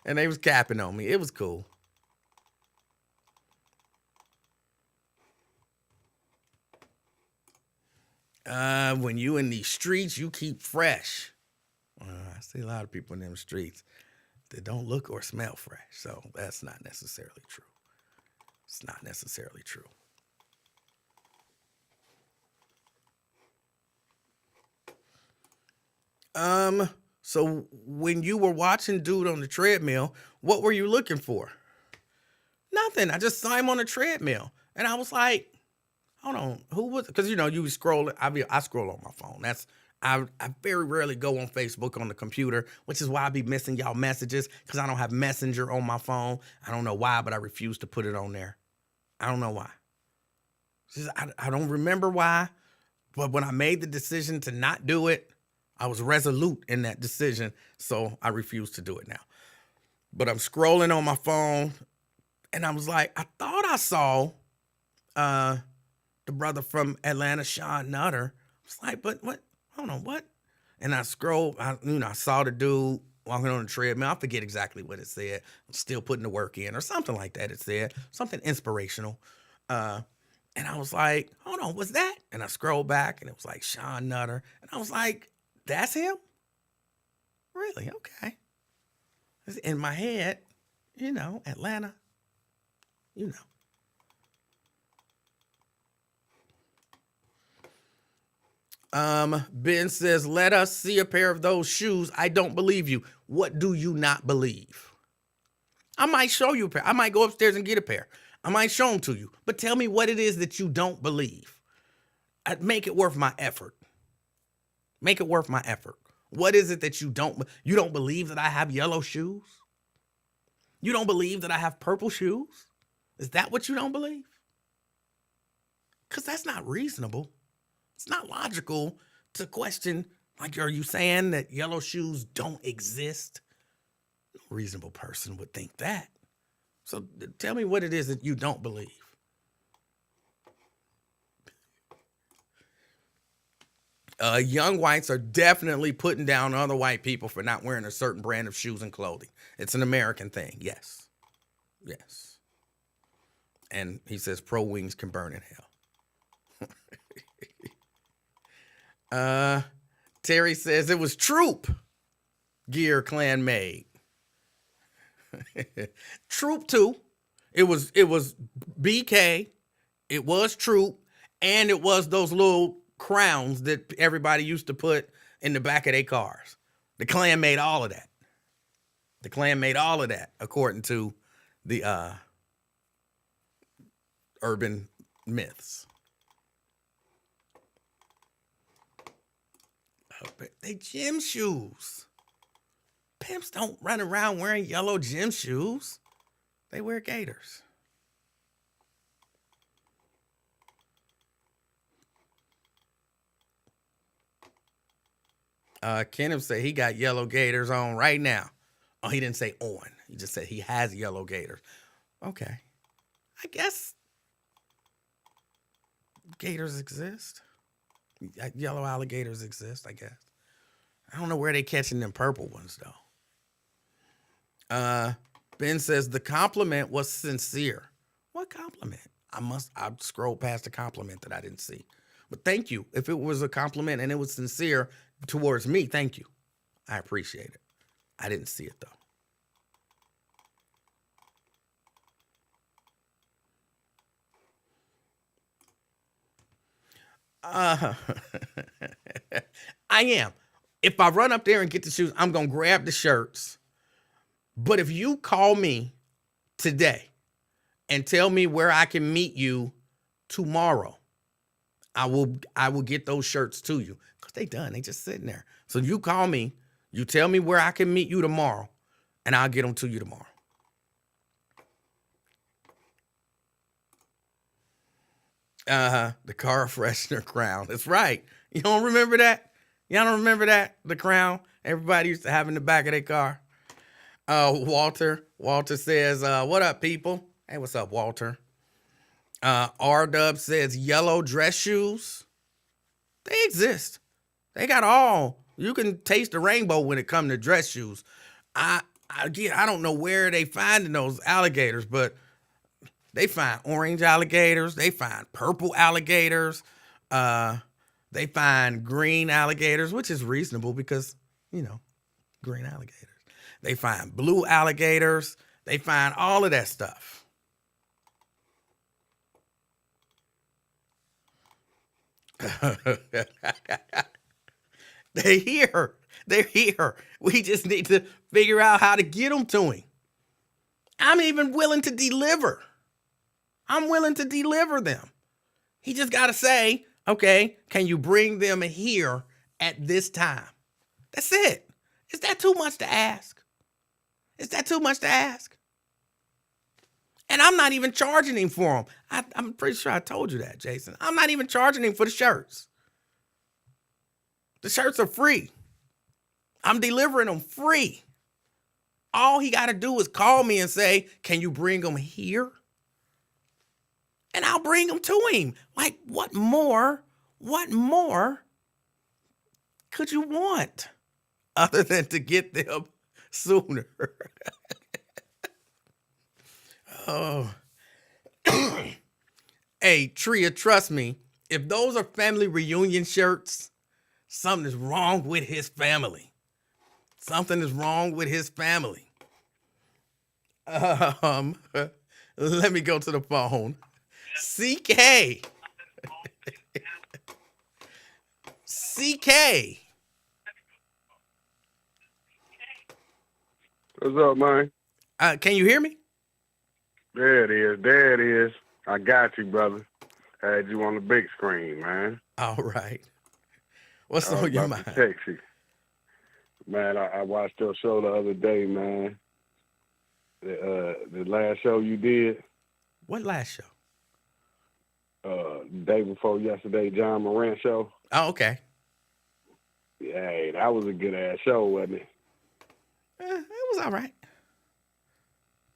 And they was capping on me. It was cool. When you in these streets, you keep fresh. I see a lot of people in them streets that don't look or smell fresh. So that's not necessarily true. It's not necessarily true. So when you were watching dude on the treadmill, what were you looking for? Nothing. I just saw him on the treadmill. And I was like, hold on, who was it? Because you scroll. I scroll on my phone. I very rarely go on Facebook on the computer, which is why I be missing y'all messages, because I don't have Messenger on my phone. I don't know why, but I refuse to put it on there. I don't know why. I don't remember why, but when I made the decision to not do it, I was resolute in that decision, so I refuse to do it now. But I'm scrolling on my phone, and I was like, I thought I saw the brother from Atlanta, Sean Nutter. I was like, but what? Hold on, what? And I scrolled, I saw the dude walking on the treadmill. I forget exactly what it said. I'm still putting the work in or something like that. It said something inspirational. And I was like, hold on, what's that? And I scrolled back, and it was like Sean Nutter. And I was like, that's him? Really? Okay. In my head, Atlanta, Ben says, let us see a pair of those shoes. I don't believe you. What do you not believe? I might show you a pair. I might go upstairs and get a pair. I might show them to you. But tell me what it is that you don't believe. Make it worth my effort. Make it worth my effort. What is it that you don't believe that I have yellow shoes? You don't believe that I have purple shoes? Is that what you don't believe? Because that's not reasonable. It's not logical to question, like, are you saying that yellow shoes don't exist? No reasonable person would think that. So tell me what it is that you don't believe. Young whites are definitely putting down other white people for not wearing a certain brand of shoes and clothing. It's an American thing. Yes. And he says pro wings can burn in hell. Terry says it was Troop gear Clan made. Troop 2. It was BK. It was Troop, and it was those little crowns that everybody used to put in the back of their cars. The Klan made all of that. According to the urban myths. They gym shoes. Pimps don't run around wearing yellow gym shoes. They wear gaiters. Kenneth said he got yellow gaiters on right now. Oh, he didn't say on. He just said he has yellow gaiters. Okay. I guess gators exist. Yellow alligators exist, I guess. I don't know where they catching them purple ones, though. Ben says the compliment was sincere. What compliment? I scrolled past the compliment that I didn't see. But thank you. If it was a compliment and it was sincere towards me, thank you. I appreciate it. I didn't see it, though. Uh, I am. If I run up there and get the shoes, I'm gonna grab the shirts. But if you call me today and tell me where I can meet you tomorrow, I will get those shirts to you because they done. They just sitting there. So you call me, you tell me where I can meet you tomorrow, and I'll get them to you tomorrow. The car freshener crown. That's right. You don't remember that? Y'all don't remember that? The crown everybody used to have in the back of their car. Walter says, what up, people? Hey, what's up, Walter? R-Dub says yellow dress shoes. They exist. They got all. You can taste the rainbow when it comes to dress shoes. I don't know where they finding those alligators, but they find orange alligators. They find purple alligators. They find green alligators, which is reasonable because, green alligators. They find blue alligators. They find all of that stuff. They're here. They're here. We just need to figure out how to get them to him. I'm even willing to deliver. I'm willing to deliver them. He just got to say, okay, can you bring them here at this time? That's it. Is that too much to ask? Is that too much to ask? And I'm not even charging him for them. I'm pretty sure I told you that, Jason. I'm not even charging him for the shirts. The shirts are free. I'm delivering them free. All he got to do is call me and say, can you bring them here? And I'll bring them to him. Like, what more could you want other than to get them sooner? Oh. Hey, Tria, trust me, if those are family reunion shirts, something is wrong with his family. Something is wrong with his family. Let me go to the phone. CK. CK. What's up, man? Can you hear me? There it is. I got you, brother. Had you on the big screen, man. All right. What's on your mind? Text you. Man, I watched your show the other day, man. The last show you did. What last show? Day before yesterday, John Morant show. Oh, okay. Yeah, that was a good ass show, wasn't it? It was all right.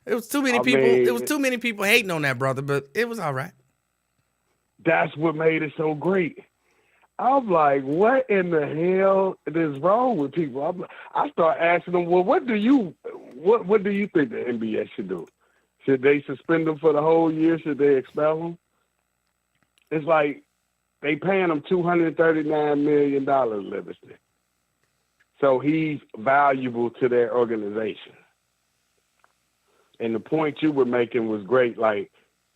It was too many people. It was too many people hating on that brother, but it was all right. That's what made it so great. I'm like, what in the hell is wrong with people? I start asking them, well, what do you think the NBA should do? Should they suspend them for the whole year? Should they expel them? It's like they paying him $239 million, Livingston. So he's valuable to their organization. And the point you were making was great. Like,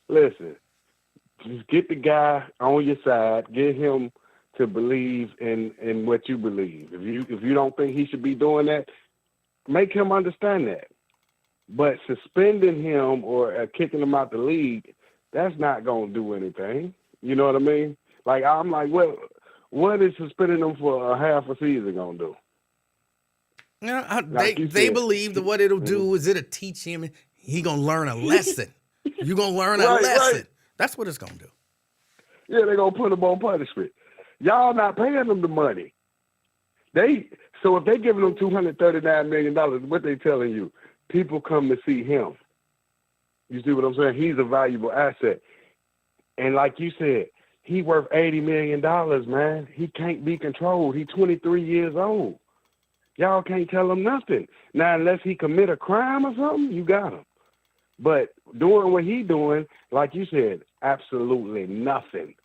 listen, just get the guy on your side, get him to believe in what you believe. If you don't think he should be doing that, make him understand that. But suspending him or kicking him out the league, that's not going to do anything. You know what I mean? Like, I'm like, what is suspending him for a half a season going to do? They believe that what it'll do is it'll teach him. He going to learn a lesson. You're going to learn a lesson. Right. That's what it's going to do. Yeah, they're going to put him on punishment. Y'all not paying them the money. So if they're giving them $239 million, what they telling you? People come to see him. You see what I'm saying? He's a valuable asset. And like you said, he worth $80 million, man. He can't be controlled. He's 23 years old. Y'all can't tell him nothing. Now, unless he commit a crime or something, you got him. But doing what he doing, like you said, absolutely nothing.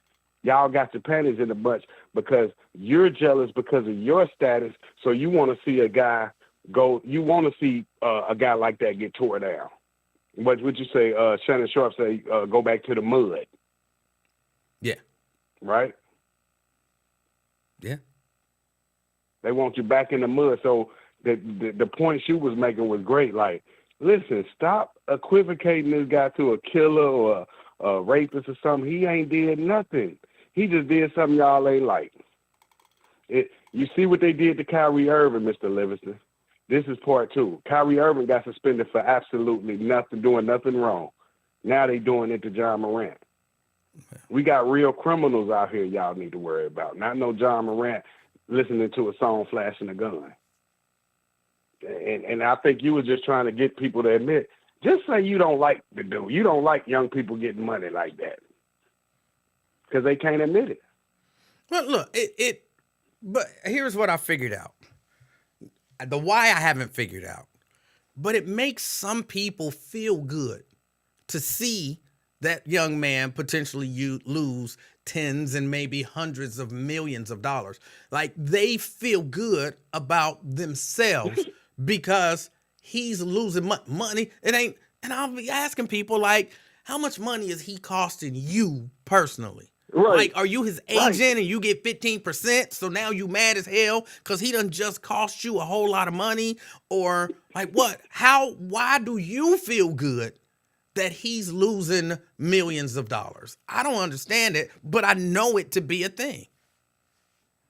Y'all got your panties in a bunch because you're jealous because of your status, so you want to see a guy go. You want to see a guy like that get tore down. What would you say? Shannon Sharp say, go back to the mud. Yeah. Right? Yeah. They want you back in the mud. So the point she was making was great. Like, listen, stop equivocating this guy to a killer or a rapist or something. He ain't did nothing. He just did something y'all ain't like. You see what they did to Kyrie Irving, Mr. Livingston. This is part two. Kyrie Irving got suspended for absolutely nothing, doing nothing wrong. Now they doing it to John Morant. We got real criminals out here y'all need to worry about. Not no John Morant listening to a song flashing a gun. And I think you were just trying to get people to admit, just say you don't like the dude. You don't like young people getting money like that. Because they can't admit it. Well, look, but here's what I figured out. The why I haven't figured out. But it makes some people feel good to see that young man potentially lose tens and maybe hundreds of millions of dollars. Like, they feel good about themselves because he's losing money. It ain't, and I'll be asking people, like, how much money is he costing you personally? Right. Like, are you his agent and you get 15%? So now you mad as hell because he done just cost you a whole lot of money? Or like what? Why do you feel good that he's losing millions of dollars? I don't understand it, but I know it to be a thing.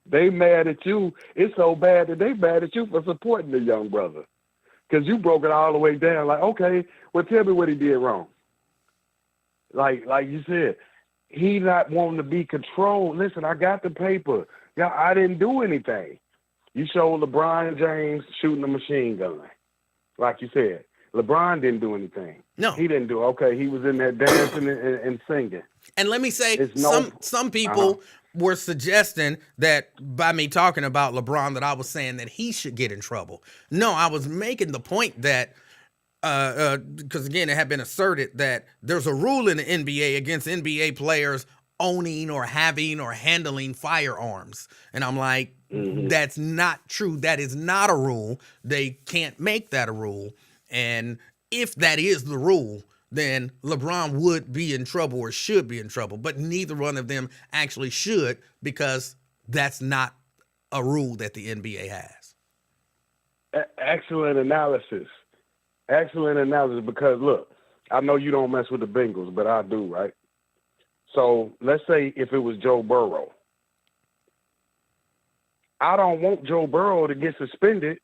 They mad at you. It's so bad that they mad at you for supporting the young brother. Because you broke it all the way down. Like, okay, well, tell me what he did wrong. Like you said, he not wanting to be controlled. Listen, I got the paper. Yeah, I didn't do anything. You showed LeBron James shooting a machine gun. Like you said, LeBron didn't do anything. No. He didn't do. Okay, he was in there dancing and singing. And let me say, some people were suggesting that by me talking about LeBron that I was saying that he should get in trouble. No, I was making the point that because again, it had been asserted that there's a rule in the NBA against NBA players owning or having or handling firearms. And I'm like, that's not true. That is not a rule. They can't make that a rule. And if that is the rule, then LeBron would be in trouble or should be in trouble. But neither one of them actually should, because that's not a rule that the NBA has. Excellent analysis. Excellent analysis, because look, I know you don't mess with the Bengals, but I do, right? So let's say if it was Joe Burrow. I don't want Joe Burrow to get suspended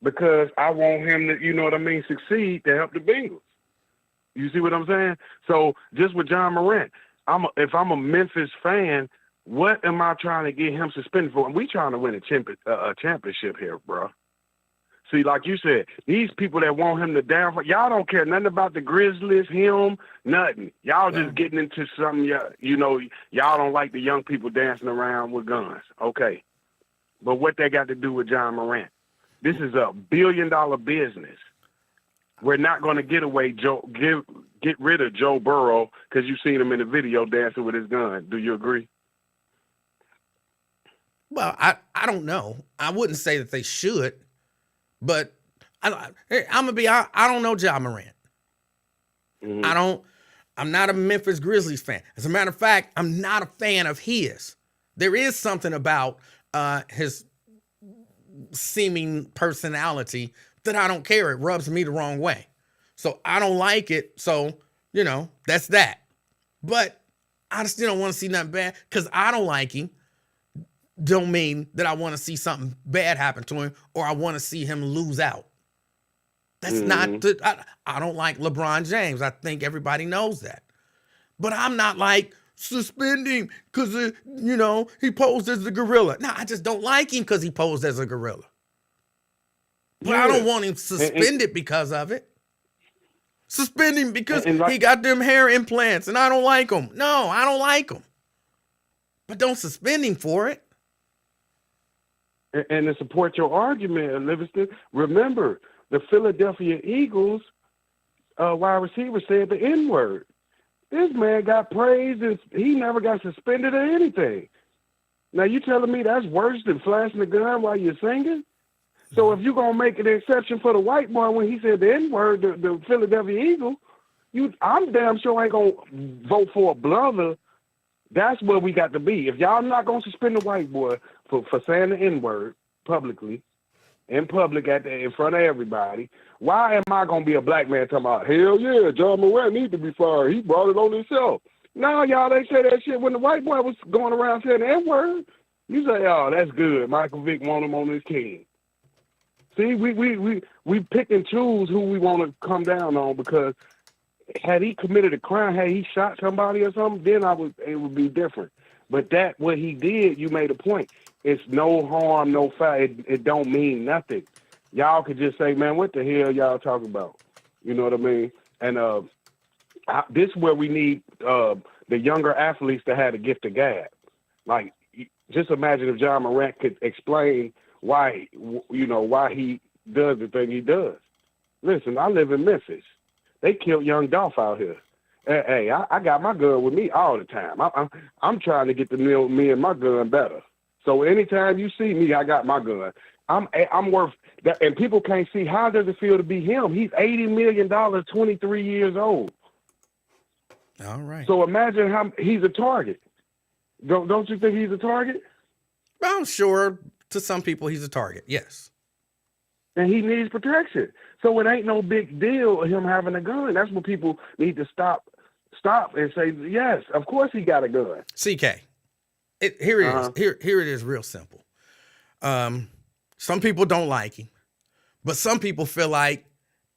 because I want him to, you know what I mean, succeed to help the Bengals. You see what I'm saying? So just with John Morant, if I'm a Memphis fan, what am I trying to get him suspended for? And we trying to win a championship here, bro. See, like you said, these people that want him to down, y'all don't care nothing about the Grizzlies, him, nothing. Y'all just getting into something, you know, y'all don't like the young people dancing around with guns. Okay. But what they got to do with John Morant? This is a billion-dollar business. We're not going to get rid of Joe Burrow because you've seen him in the video dancing with his gun. Do you agree? Well, I don't know. I wouldn't say that they should. But I'm gonna be. I don't know John Morant. I'm not a Memphis Grizzlies fan. As a matter of fact, I'm not a fan of his. There is something about his seeming personality that I don't care. It rubs me the wrong way. So I don't like it. So, you know, that's that. But I still don't want to see nothing bad because I don't like him. Don't mean that I want to see something bad happen to him or I want to see him lose out. That's not I don't like LeBron James. I think everybody knows that. But I'm not like suspending because, you know, he posed as a gorilla. No, I just don't like him because he posed as a gorilla. But I don't want him suspended because of it. Suspend him because he got them hair implants and I don't like him. No, I don't like him. But don't suspend him for it. And to support your argument, Livingston, remember the Philadelphia Eagles wide receiver said the N-word. This man got praised and he never got suspended or anything. Now you telling me that's worse than flashing a gun while you're singing? So if you're gonna make an exception for the white boy when he said the N-word, the Philadelphia Eagle, I'm damn sure ain't gonna vote for a brother That's where we got to be. If y'all not gonna suspend the white boy for saying the N-word publicly, in public in front of everybody, why am I gonna be a black man talking about hell yeah, John Morant need to be fired? He brought it on himself. No, y'all ain't say that shit when the white boy was going around saying the N-word. You say, oh, that's good. Michael Vick want him on his team. See, we pick and choose who we want to come down on, because had he committed a crime, had he shot somebody or something, then it would be different. But that what he did, you made a point. It's no harm, no foul. It don't mean nothing. Y'all could just say, man, what the hell y'all talking about? You know what I mean? And this is where we need the younger athletes to have the gift of gab. Like, just imagine if John Morant could explain why he does the thing he does. Listen, I live in Memphis. They killed young Dolph out here. Hey, I got my gun with me all the time. I'm trying to get me and my gun better. So anytime you see me, I got my gun. I'm worth that, and people can't see how does it feel to be him. He's $80 million, 23 years old. All right. So imagine how he's a target. Don't you think he's a target? I'm sure to some people he's a target. Yes. And he needs protection. So it ain't no big deal of him having a gun. That's what people need to stop and say, yes, of course he got a gun. CK, here it is. Here it is real simple. Some people don't like him, but some people feel like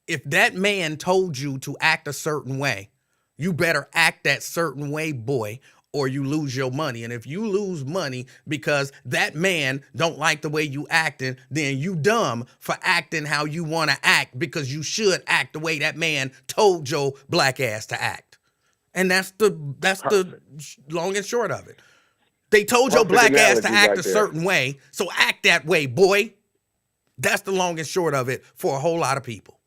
if that man told you to act a certain way, you better act that certain way, boy, or you lose your money. And if you lose money because that man don't like the way you acting, then you dumb for acting how you want to act, because you should act the way that man told your black ass to act. And that's the long and short of it. They told your black ass to act a certain way, so act that way, boy. That's the long and short of it for a whole lot of people.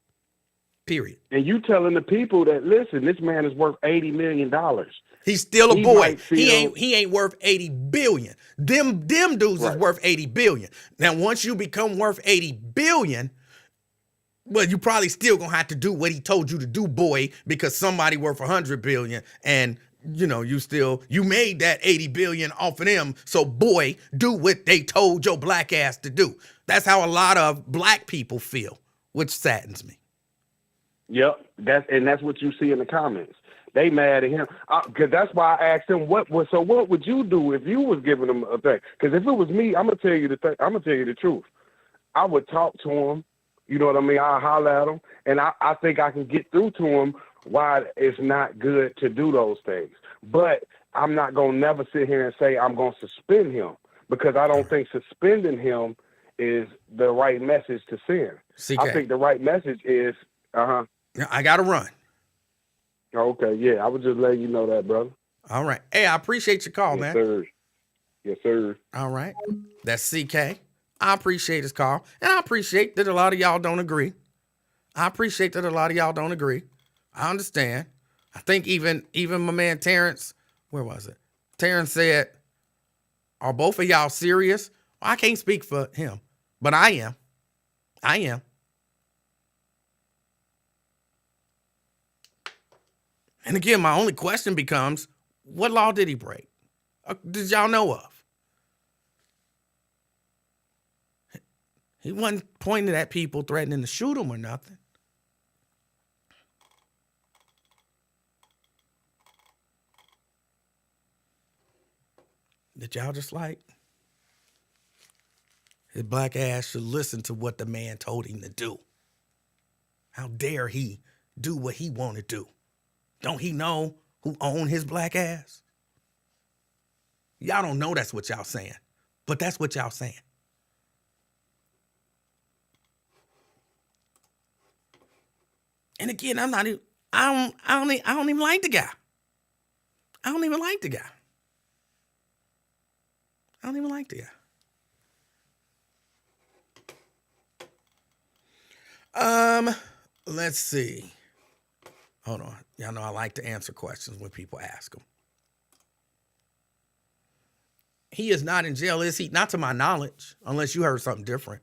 Period. And you telling the people that, listen, this man is worth $80 million. He's still a boy. He ain't worth 80 billion. Them dudes is worth 80 billion. Now, once you become worth 80 billion, well, you probably still gonna have to do what he told you to do, boy, because somebody worth 100 billion, and you made that 80 billion off of them. So, boy, do what they told your black ass to do. That's how a lot of black people feel, which saddens me. Yep, that's what you see in the comments. They mad at him, because that's why I asked him what would you do if you was giving him a thing? Because if it was me, I'm gonna tell you the truth. I would talk to him. You know what I mean? I'll holler at him, and I think I can get through to him why it's not good to do those things. But I'm not gonna never sit here and say I'm gonna suspend him, because I don't think suspending him is the right message to send. CK. I think the right message is I gotta run. Okay, yeah, I was just letting you know that, brother. All right. Hey, I appreciate your call, man. Sir. Yes, sir. All right. That's CK. I appreciate his call. And I appreciate that a lot of y'all don't agree. I understand. I think even my man Terrence, where was it? Terrence said, are both of y'all serious? Well, I can't speak for him, but I am. And again, my only question becomes, what law did he break? Did y'all know of? He wasn't pointing at people threatening to shoot him or nothing. Did y'all just like? His black ass should listen to what the man told him to do. How dare he do what he want to do? Don't he know who owned his black ass? Y'all don't know that's what y'all saying, but that's what y'all saying. And again, I don't even like the guy. I don't even like the guy. Let's see. Hold on. Y'all know I like to answer questions when people ask them. He is not in jail, is he? Not to my knowledge, unless you heard something different.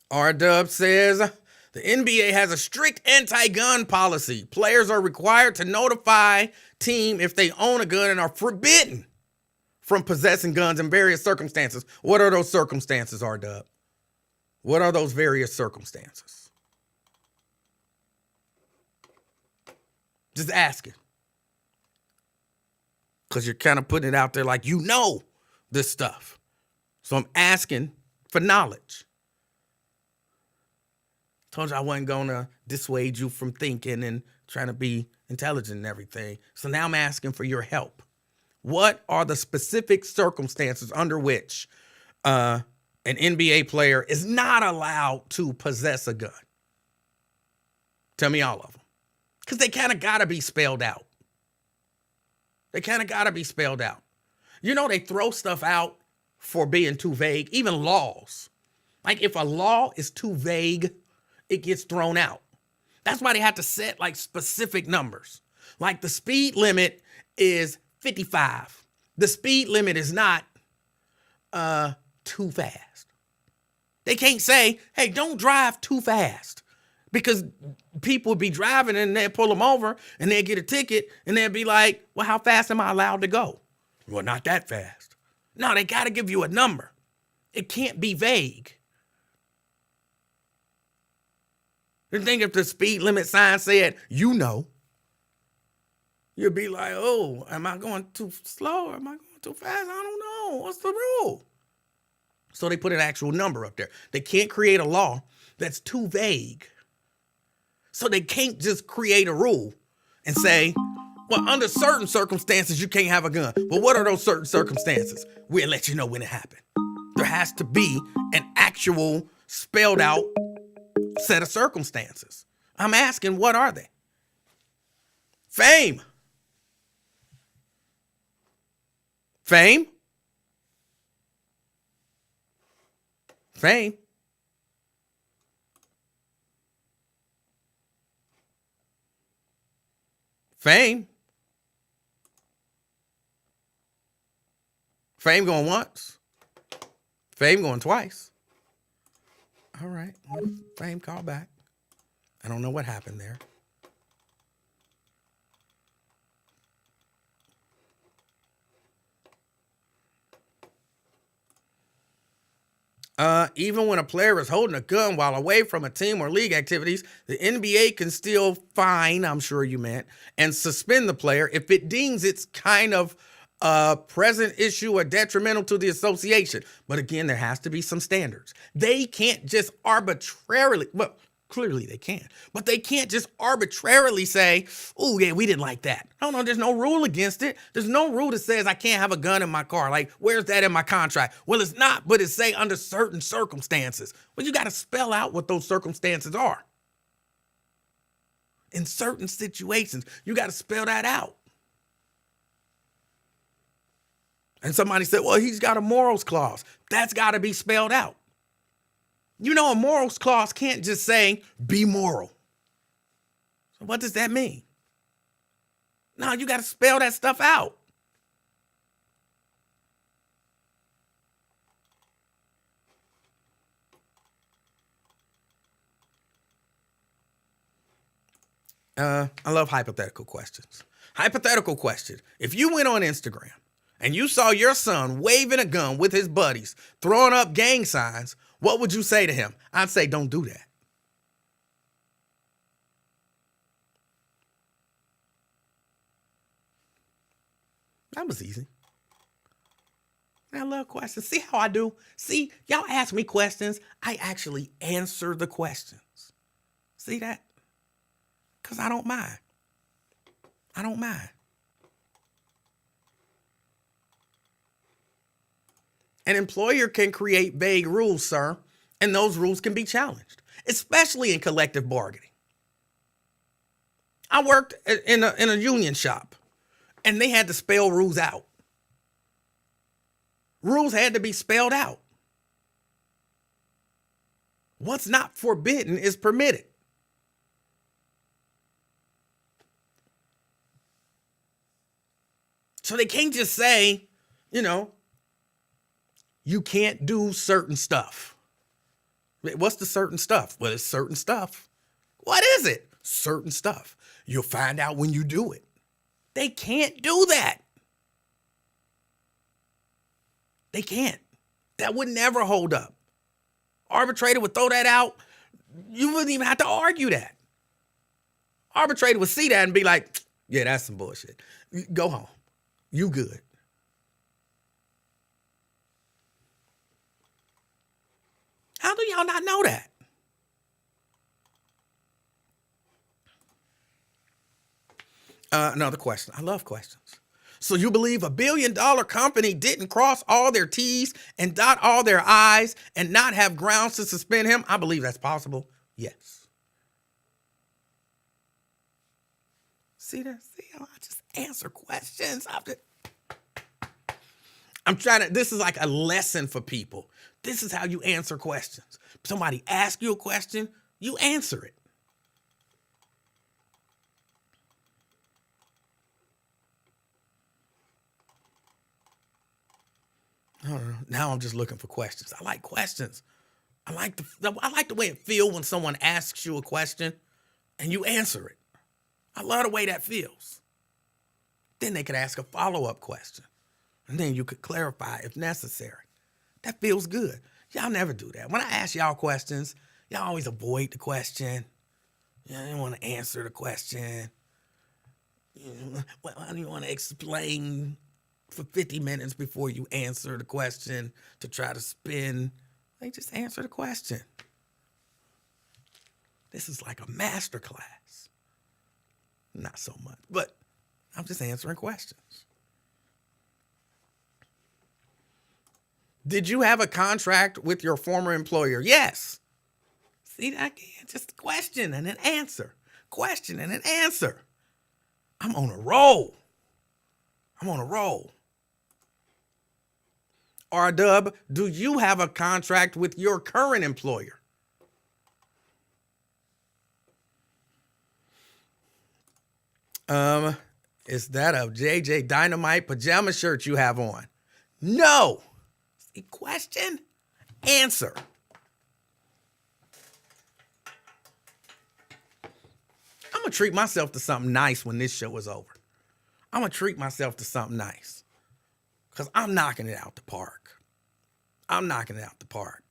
R-Dub says, The NBA has a strict anti-gun policy. Players are required to notify team if they own a gun and are forbidden from possessing guns in various circumstances. What are those circumstances, R-Dub? What are those various circumstances? Just asking. Because you're kind of putting it out there like you know this stuff. So I'm asking for knowledge. Told you I wasn't going to dissuade you from thinking and trying to be intelligent and everything. So now I'm asking for your help. What are the specific circumstances under which an NBA player is not allowed to possess a gun? Tell me all of them. Because they kind of got to be spelled out. They kind of got to be spelled out. You know, they throw stuff out for being too vague, even laws. Like if a law is too vague, it gets thrown out. That's why they have to set like specific numbers. Like the speed limit is 55. The speed limit is not too fast. They can't say, hey, don't drive too fast. Because people would be driving and they'll pull them over and they'll get a ticket and they'll be like, well, how fast am I allowed to go? Well, not that fast. No, they got to give you a number. It can't be vague. You think if the speed limit sign said, you know, you'd be like, oh, am I going too slow or am I going too fast? I don't know. What's the rule? So they put an actual number up there. They can't create a law that's too vague. So they can't just create a rule and say, well, under certain circumstances, you can't have a gun. But what are those certain circumstances? We'll let you know when it happened. There has to be an actual spelled out set of circumstances. I'm asking, what are they? Fame. Fame. Fame. Fame. Fame going once. Fame going twice. All right. Fame call back. I don't know what happened there. Even when a player is holding a gun while away from a team or league activities, the NBA can still fine, I'm sure you meant, and suspend the player if it deems it's kind of a present issue or detrimental to the association. But again, there has to be some standards. They can't just arbitrarily, well, clearly they can, but they can't just arbitrarily say, oh yeah, we didn't like that. No, there's no rule against it. There's no rule that says I can't have a gun in my car. Like, where's that in my contract? Well, it's not, but it say under certain circumstances. Well, you got to spell out what those circumstances are. In certain situations, you got to spell that out. And somebody said, well, he's got a morals clause. That's got to be spelled out. You know, a morals clause can't just say, be moral. So what does that mean? No, you got to spell that stuff out. I love hypothetical questions. Hypothetical question. If you went on Instagram and you saw your son waving a gun with his buddies, throwing up gang signs, what would you say to him? I'd say, don't do that. That was easy. I love questions. See how I do? See, y'all ask me questions. I actually answer the questions. See that? Because I don't mind. I don't mind. An employer can create vague rules, sir, and those rules can be challenged, especially in collective bargaining. I worked in a union shop, and they had to spell rules out. Rules had to be spelled out. What's not forbidden is permitted. So they can't just say, you can't do certain stuff. What's the certain stuff? Well, it's certain stuff. What is it? Certain stuff. You'll find out when you do it. They can't do that. They can't. That would never hold up. Arbitrator would throw that out. You wouldn't even have to argue that. Arbitrator would see that and be like, yeah, that's some bullshit. Go home. You good. How do y'all not know that? Another question. I love questions. So you believe $1 billion company didn't cross all their T's and dot all their I's and not have grounds to suspend him? I believe that's possible. Yes. See that? See how I just answer questions? I'm trying to, this is like a lesson for people. This is how you answer questions. Somebody asks you a question, you answer it. I don't know. Now I'm just looking for questions. I like questions. I like the way it feels when someone asks you a question and you answer it. I love the way that feels. Then they could ask a follow-up question. And then you could clarify if necessary. That feels good. Y'all never do that. When I ask y'all questions, y'all always avoid the question. You don't want to answer the question. Why do you want to explain for 50 minutes before you answer the question to try to spin? Like, just answer the question. This is like a master class. Not so much, but I'm just answering questions. Did you have a contract with your former employer? Yes. See that again? Just a question and an answer. Question and an answer. I'm on a roll. I'm on a roll. R-Dub, do you have a contract with your current employer? Is that a JJ Dynamite pajama shirt you have on? No. See, question, answer. I'm going to treat myself to something nice when this show is over. I'm going to treat myself to something nice. Because I'm knocking it out the park. I'm knocking it out the park.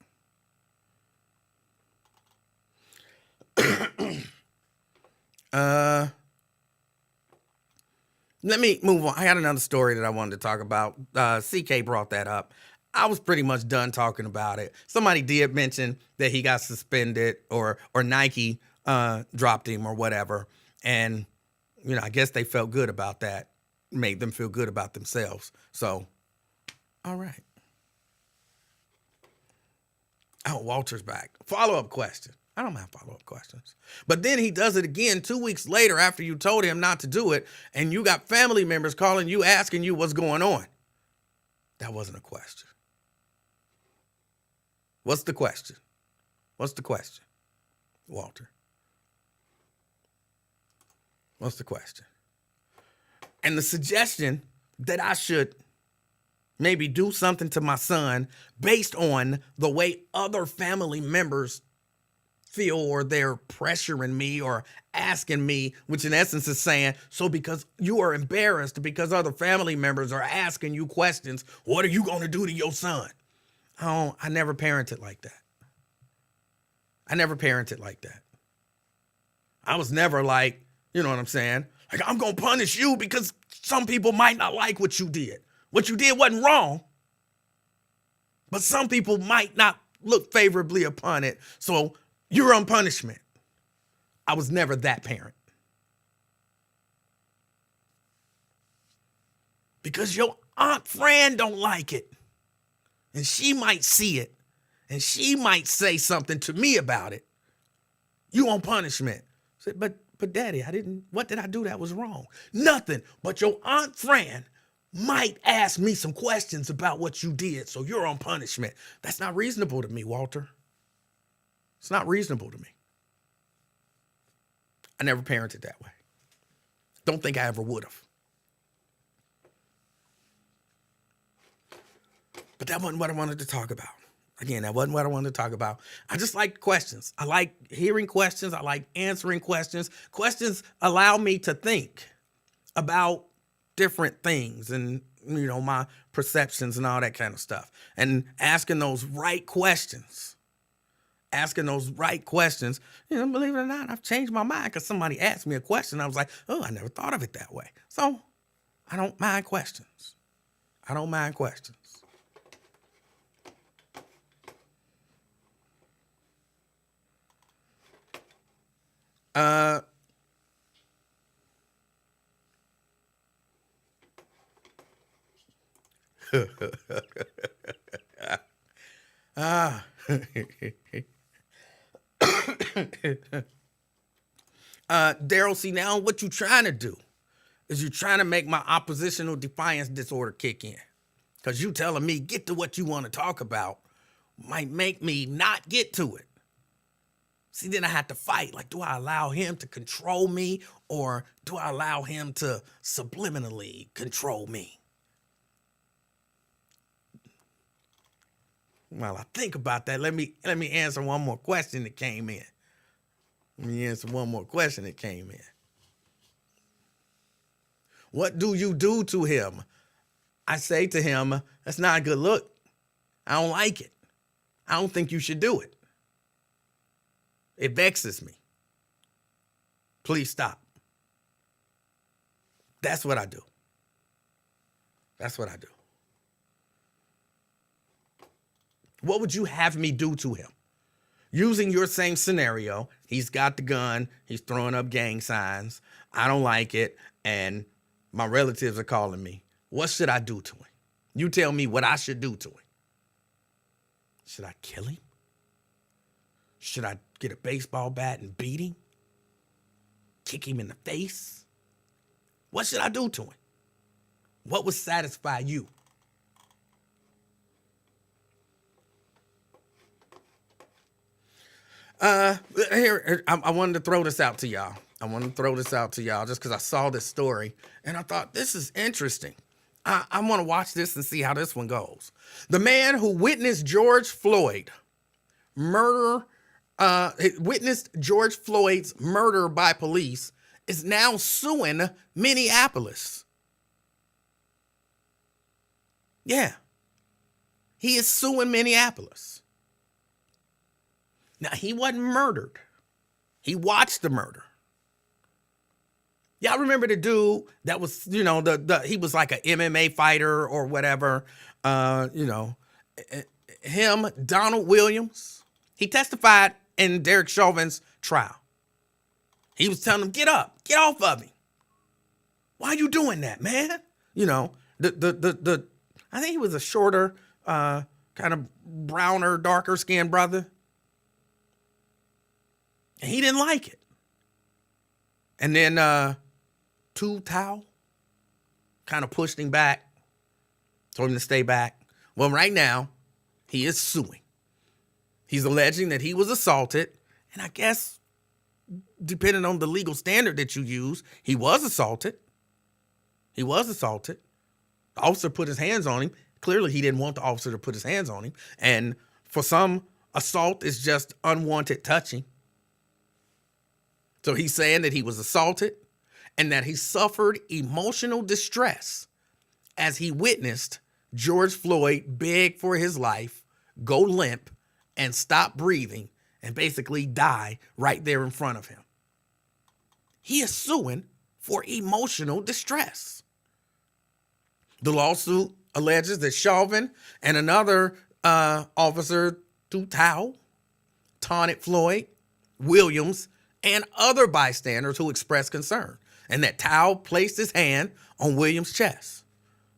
Let me move on. I had another story that I wanted to talk about. CK brought that up. I was pretty much done talking about it. Somebody did mention that he got suspended or Nike dropped him or whatever. And, you know, I guess they felt good about that. Made them feel good about themselves. So, all right. Oh, Walter's back. Follow-up question. I don't have follow-up questions. But then he does it again 2 weeks later after you told him not to do it, and you got family members calling you, asking you what's going on. That wasn't a question. What's the question? What's the question, Walter? What's the question? And the suggestion that I should maybe do something to my son based on the way other family members feel, or they're pressuring me or asking me, which in essence is saying, so because you are embarrassed because other family members are asking you questions, what are you going to do to your son? I never parented like that. I never parented like that. I was never like, you know what I'm saying? Like, I'm going to punish you because some people might not like what you did. What you did wasn't wrong, but some people might not look favorably upon it. So you're on punishment. I was never that parent. Because your Aunt Fran don't like it. And she might see it. And she might say something to me about it. You on punishment. I said, but Daddy, what did I do that was wrong? Nothing. But your Aunt Fran might ask me some questions about what you did, so you're on punishment. That's not reasonable to me, Walter. It's not reasonable to me. I never parented that way. Don't think I ever would have. But that wasn't what I wanted to talk about. Again, that wasn't what I wanted to talk about. I just like questions. I like hearing questions. I like answering questions. Questions allow me to think about different things and, my perceptions and all that kind of stuff. And asking those right questions, believe it or not, I've changed my mind because somebody asked me a question. I was like, oh, I never thought of it that way. So I don't mind questions. Uh, ah, Daryl, see now what you trying to do is you trying to make my oppositional defiance disorder kick in. Because you telling me get to what you want to talk about might make me not get to it. See, then I have to fight. Like, do I allow him to control me or do I allow him to subliminally control me? While I think about that, let me answer one more question that came in. What do you do to him? I say to him, that's not a good look. I don't like it. I don't think you should do it. It vexes me. Please stop. That's what I do. What would you have me do to him? Using your same scenario, he's got the gun, he's throwing up gang signs, I don't like it, and my relatives are calling me. What should I do to him? You tell me what I should do to him. Should I kill him? Should I get a baseball bat and beat him? Kick him in the face? What should I do to him? What would satisfy you? Here, I wanted to throw this out to y'all. Just because I saw this story and I thought this is interesting. I want to watch this and see how this one goes. The man who witnessed George Floyd's murder by police is now suing Minneapolis. Yeah, he is suing Minneapolis. Now, he wasn't murdered. He watched the murder. Y'all remember the dude that was, he was like an MMA fighter or whatever, him, Donald Williams. He testified in Derek Chauvin's trial. He was telling him, get up, get off of me. Why are you doing that, man? I think he was a shorter, kind of browner, darker skinned brother. And he didn't like it. And then Tu Tao kind of pushed him back, told him to stay back. Well, right now, he is suing. He's alleging that he was assaulted. And I guess, depending on the legal standard that you use, he was assaulted. The officer put his hands on him. Clearly, he didn't want the officer to put his hands on him. And for some, assault is just unwanted touching. So he's saying that he was assaulted and that he suffered emotional distress as he witnessed George Floyd beg for his life, go limp, and stop breathing, and basically die right there in front of him. He is suing for emotional distress. The lawsuit alleges that Chauvin and another officer, Tu Tao, taunted Floyd, Williams, and other bystanders who expressed concern, and that Tao placed his hand on Williams' chest.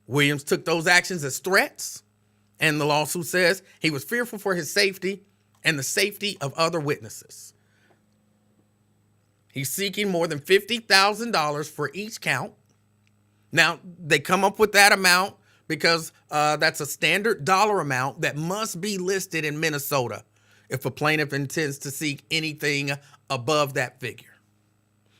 Williams took those actions as threats, and the lawsuit says he was fearful for his safety and the safety of other witnesses. He's seeking more than $50,000 for each count. Now, they come up with that amount because that's a standard dollar amount that must be listed in Minnesota if a plaintiff intends to seek anything above that figure.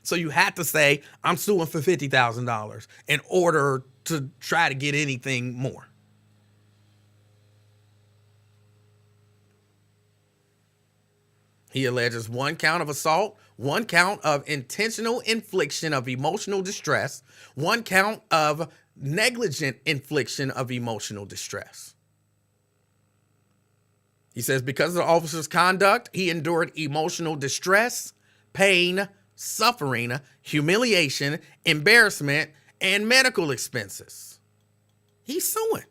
So you have to say, I'm suing for $50,000 in order to try to get anything more. He alleges 1 count of assault, 1 count of intentional infliction of emotional distress, 1 count of negligent infliction of emotional distress. He says because of the officer's conduct, he endured emotional distress, pain, suffering, humiliation, embarrassment, and medical expenses. He's suing.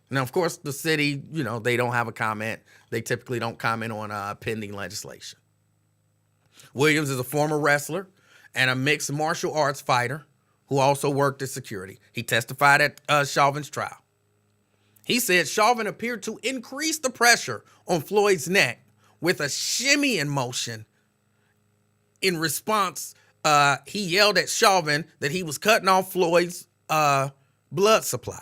Now, of course, the city, they don't have a comment. They typically don't comment on pending legislation. Williams is a former wrestler and a mixed martial arts fighter who also worked as security. He testified at Chauvin's trial. He said Chauvin appeared to increase the pressure on Floyd's neck with a shimmying motion. In response, he yelled at Chauvin that he was cutting off Floyd's blood supply.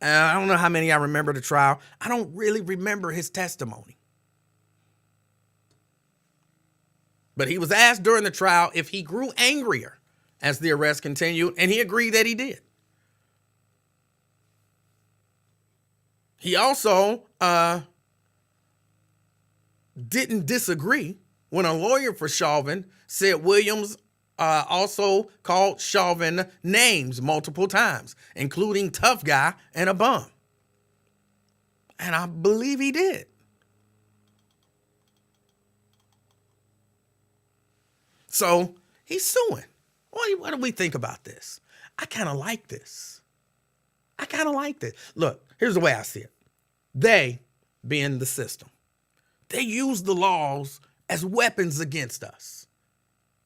I don't know how many I remember the trial. I don't really remember his testimony. But he was asked during the trial if he grew angrier as the arrest continued, and he agreed that he did. He also didn't disagree when a lawyer for Chauvin said Williams also called Chauvin names multiple times, including tough guy and a bum. And I believe he did. So he's suing. What do we think about this? I kind of like this. Look, here's the way I see it. They, being the system, they use the laws as weapons against us.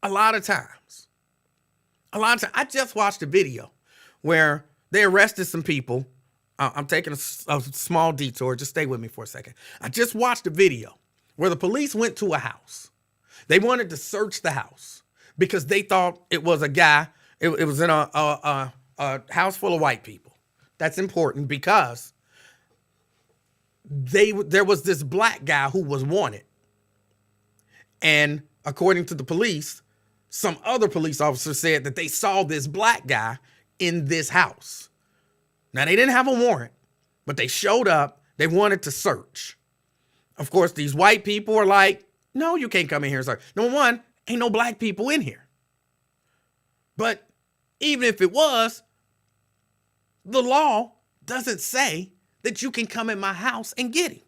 A lot of times. I just watched a video where they arrested some people. I'm taking a small detour. Just stay with me for a second. I just watched a video where the police went to a house. They wanted to search the house because they thought it was a guy. It was in a house full of white people. That's important because there was this black guy who was wanted. And according to the police, some other police officers said that they saw this black guy in this house. Now, they didn't have a warrant, but they showed up. They wanted to search. Of course, these white people are like, no, you can't come in here and search. Number one, ain't no black people in here. But even if it was, the law doesn't say that you can come in my house and get him.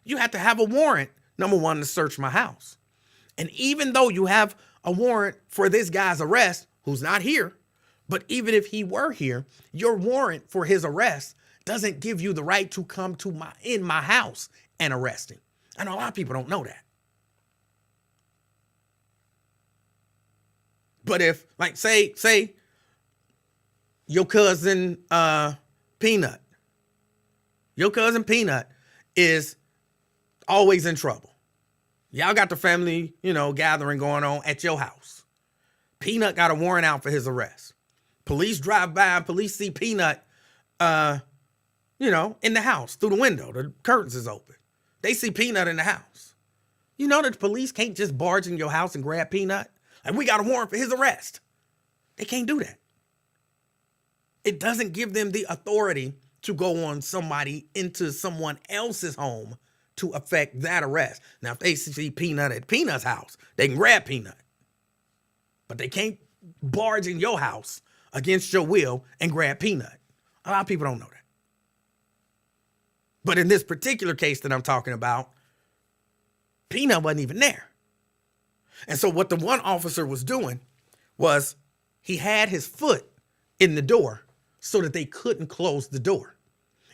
You have to have a warrant, number one, to search my house. And even though you have a warrant for this guy's arrest, who's not here, but even if he were here, your warrant for his arrest doesn't give you the right to come to in my house and arrest him. I know a lot of people don't know that. But if, like, say your cousin Peanut is always in trouble. Y'all got the family, gathering going on at your house. Peanut got a warrant out for his arrest. Police drive by, police see Peanut, in the house through the window. The curtains is open. They see Peanut in the house. You know that the police can't just barge in your house and grab Peanut? Like, we got a warrant for his arrest. They can't do that. It doesn't give them the authority to go on into someone else's home to affect that arrest. Now, if they see Peanut at Peanut's house, they can grab Peanut. But they can't barge in your house against your will and grab Peanut. A lot of people don't know that. But in this particular case that I'm talking about, Peanut wasn't even there. And so what the one officer was doing was he had his foot in the door so that they couldn't close the door.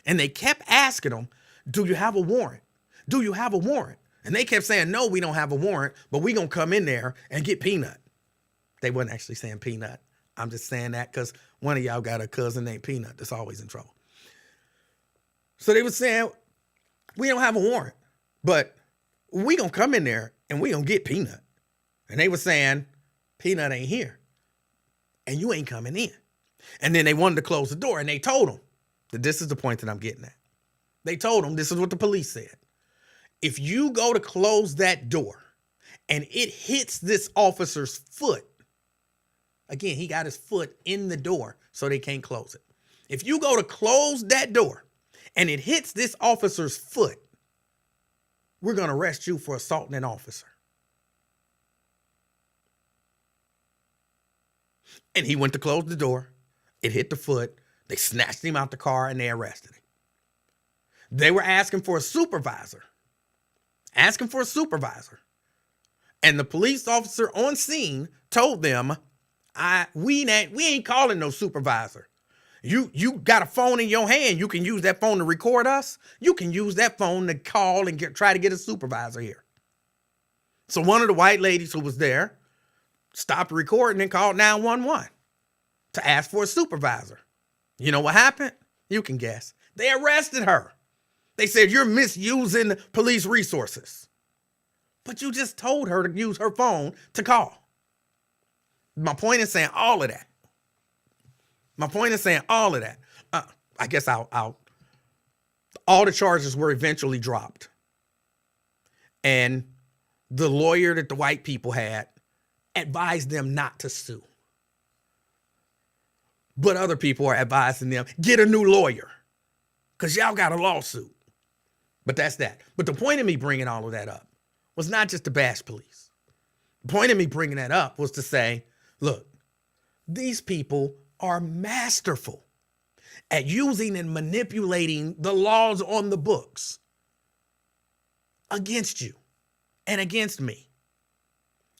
And they kept asking him, do you have a warrant? Do you have a warrant? And they kept saying, no, we don't have a warrant, but we're going to come in there and get Peanut. They wasn't actually saying Peanut. I'm just saying that because one of y'all got a cousin named Peanut that's always in trouble. So they were saying, we don't have a warrant, but we going to come in there and we going to get Peanut. And they were saying, Peanut ain't here and you ain't coming in. And then they wanted to close the door and they told him that this is the point that I'm getting at. They told him, this is what the police said. If you go to close that door and it hits this officer's foot, again, he got his foot in the door so they can't close it. If you go to close that door and it hits this officer's foot, we're going to arrest you for assaulting an officer. And he went to close the door. It hit the foot. They snatched him out the car and they arrested him. They were asking for a supervisor. And the police officer on scene told them, we ain't calling no supervisor. You got a phone in your hand. You can use that phone to record us. You can use that phone to call and try to get a supervisor here. So one of the white ladies who was there stopped recording and called 911 to ask for a supervisor. You know what happened? You can guess. They arrested her. They said, you're misusing police resources. But you just told her to use her phone to call. My point is saying all of that. I guess all the charges were eventually dropped. And the lawyer that the white people had advised them not to sue. But other people are advising them, get a new lawyer, because y'all got a lawsuit. But that's that. But the point of me bringing all of that up was not just to bash police. The point of me bringing that up was to say, look, these people are masterful at using and manipulating the laws on the books against you and against me.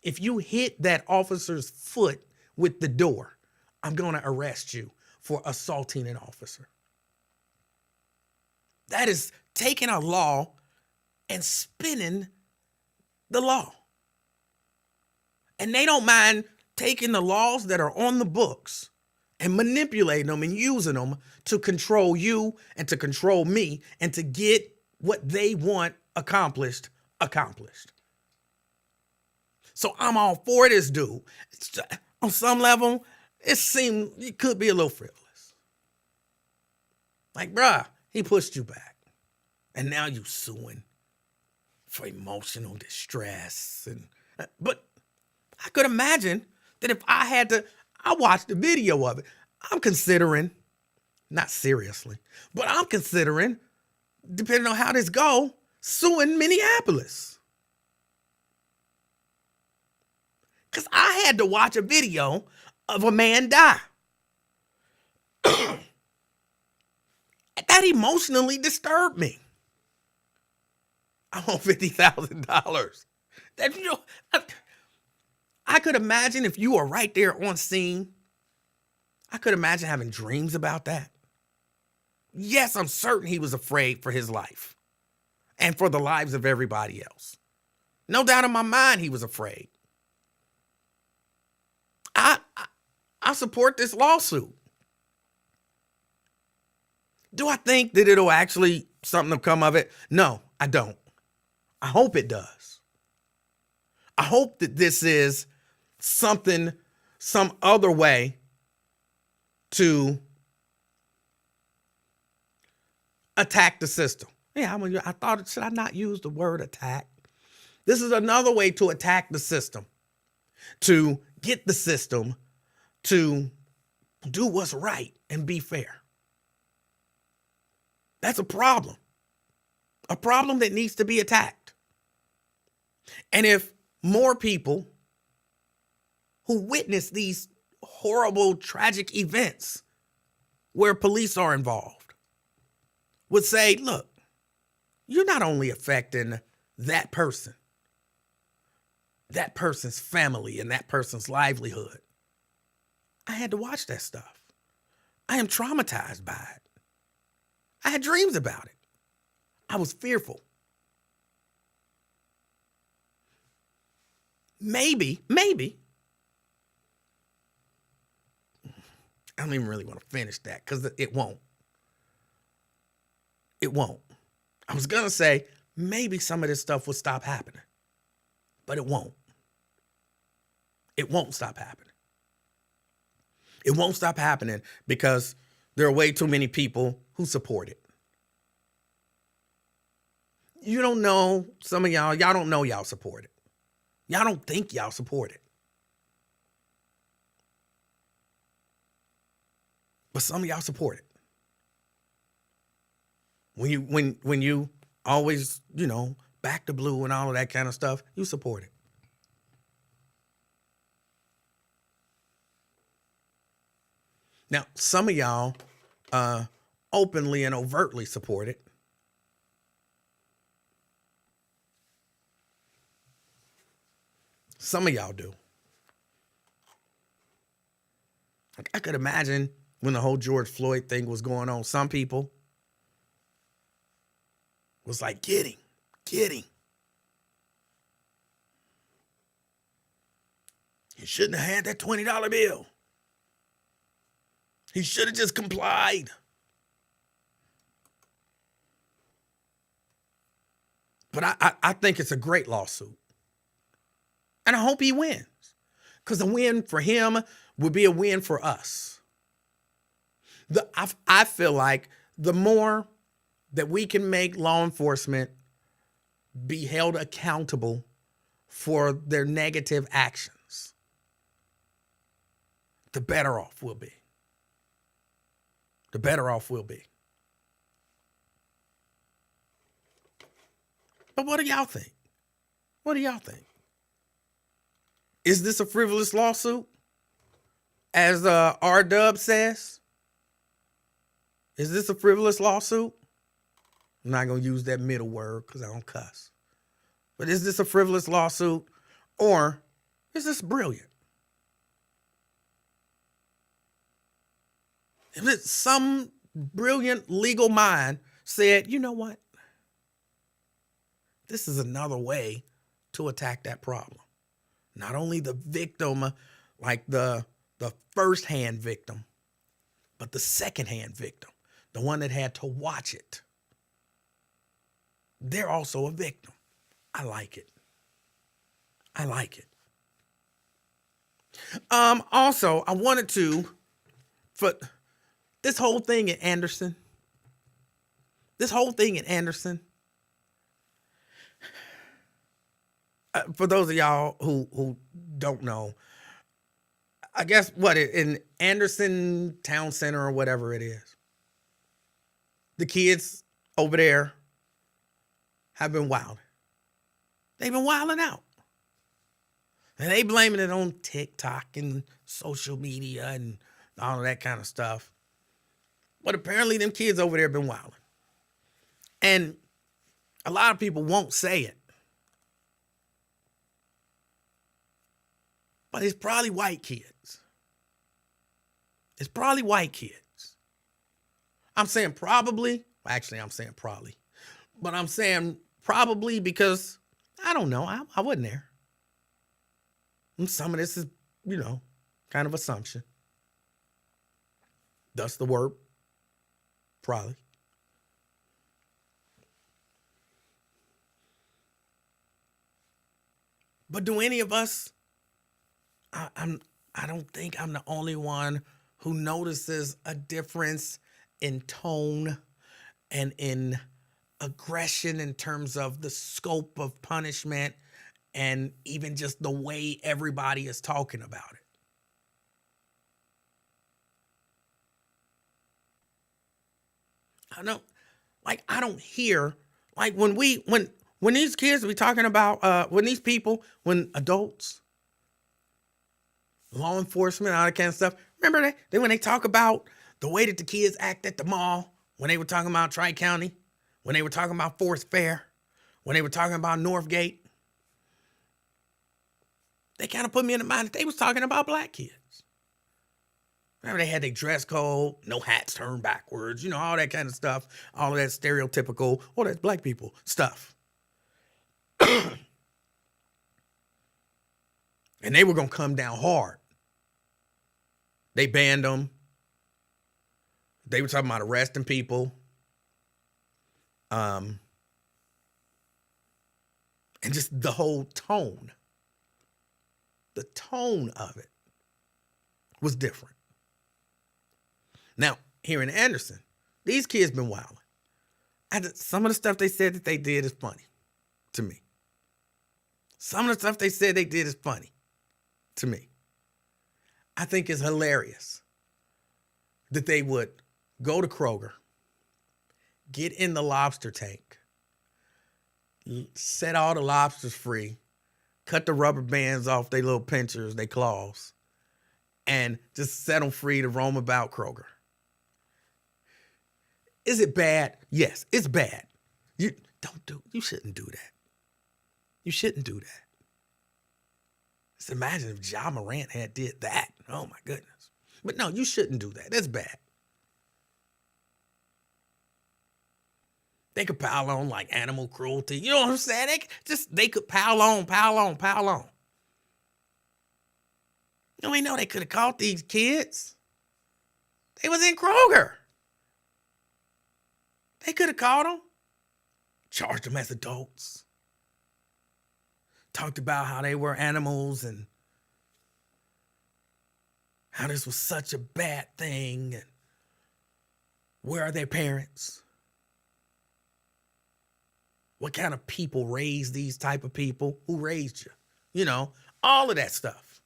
If you hit that officer's foot with the door, I'm going to arrest you for assaulting an officer. That is taking a law and spinning the law. And they don't mind taking the laws that are on the books and manipulating them and using them to control you and to control me and to get what they want accomplished. So I'm all for this dude. On some level, it could be a little frivolous. Like, bruh, he pushed you back. And now you suing for emotional distress. But I could imagine that if I watched the video of it. I'm considering, not seriously, but I'm considering, depending on how this go, suing Minneapolis. Because I had to watch a video of a man die. That emotionally disturbed me. I want $50,000. I could imagine if you were right there on scene, I could imagine having dreams about that. Yes, I'm certain he was afraid for his life and for the lives of everybody else. No doubt in my mind he was afraid. I support this lawsuit. Do I think that it'll actually something will come of it? No, I don't. I hope it does. I hope that this is something, some other way to attack the system. Yeah, I thought, should I not use the word attack? This is another way to attack the system, to get the system to do what's right and be fair. That's a problem that needs to be attacked. And if more people who witness these horrible, tragic events where police are involved would say, look, you're not only affecting that person, that person's family and that person's livelihood. I had to watch that stuff. I am traumatized by it. I had dreams about it. I was fearful. Maybe, I don't even really want to finish that because it won't. It won't. I was going to say maybe some of this stuff will stop happening, but it won't. It won't stop happening. It won't stop happening because there are way too many people who support it. You don't know, some of y'all don't know y'all support it. Y'all don't think y'all support it. But some of y'all support it. When you always, back the blue and all of that kind of stuff, you support it. Now, some of y'all openly and overtly support it. Some of y'all do. I could imagine when the whole George Floyd thing was going on, some people was like, get him. He shouldn't have had that $20 bill. He should have just complied. But I think it's a great lawsuit. And I hope he wins. Because a win for him would be a win for us. I feel like the more that we can make law enforcement be held accountable for their negative actions, the better off we'll be. The better off we'll be. But what do y'all think? What do y'all think? Is this a frivolous lawsuit? As R-Dub says? Is this a frivolous lawsuit? I'm not going to use that middle word because I don't cuss. But is this a frivolous lawsuit or is this brilliant? If some brilliant legal mind said, you know what? This is another way to attack that problem. Not only the victim, like the first-hand victim, but the second-hand victim, the one that had to watch it. They're also a victim. I like it. Also, I wanted to, for this whole thing in Anderson, for those of y'all who don't know, I guess in Anderson Town Center or whatever it is, the kids over there have been wilding. They've been wilding out. And they blaming it on TikTok and social media and all of that kind of stuff. But apparently them kids over there have been wilding. And a lot of people won't say it. But it's probably white kids. I'm saying probably. Actually, I'm saying probably. But I'm saying probably because, I don't know, I wasn't there. And some of this is, kind of assumption. Thus the word probably. But do any of us, I don't think I'm the only one who notices a difference in tone and in aggression in terms of the scope of punishment and even just the way everybody is talking about it. I don't hear, like when these kids be talking about, when adults, law enforcement, all that kind of stuff, remember when they talk about the way that the kids act at the mall, when they were talking about Tri-County, when they were talking about Fourth Fair, when they were talking about Northgate, they kind of put me in the mind that they was talking about black kids. Remember they had their dress code, no hats turned backwards, all that kind of stuff, all of that stereotypical, that's black people stuff. And they were going to come down hard. They banned them. They were talking about arresting people. And just the whole tone. The tone of it was different. Now, here in Anderson, these kids been wilding. Some of the stuff they said that they did is funny to me. Some of the stuff they said they did is funny to me. I think it's hilarious that they would go to Kroger, get in the lobster tank, set all the lobsters free, cut the rubber bands off their little pinchers, their claws, and just set them free to roam about Kroger. Is it bad? Yes, it's bad. You shouldn't do that. You shouldn't do that. Just imagine if Ja Morant had did that. Oh my goodness. But no, you shouldn't do that. That's bad. They could pile on like animal cruelty. You know what I'm saying? They could pile on. You ain't know they could have caught these kids. They was in Kroger. They could have caught them. Charged them as adults. Talked about how they were animals and how this was such a bad thing. And where are their parents? What kind of people raise these type of people? Who raised you? You know, all of that stuff.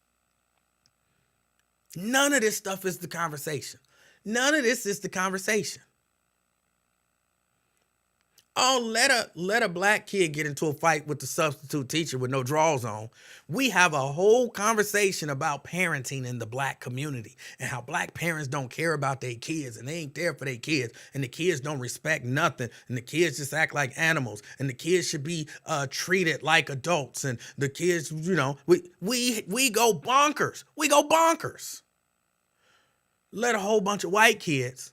None of this stuff is the conversation. None of this is the conversation. Oh, let a black kid get into a fight with the substitute teacher with no drawers on. We have a whole conversation about parenting in the black community and how black parents don't care about their kids and they ain't there for their kids and the kids don't respect nothing and the kids just act like animals and the kids should be treated like adults and the kids, you know, we go bonkers. We go bonkers. Let a whole bunch of white kids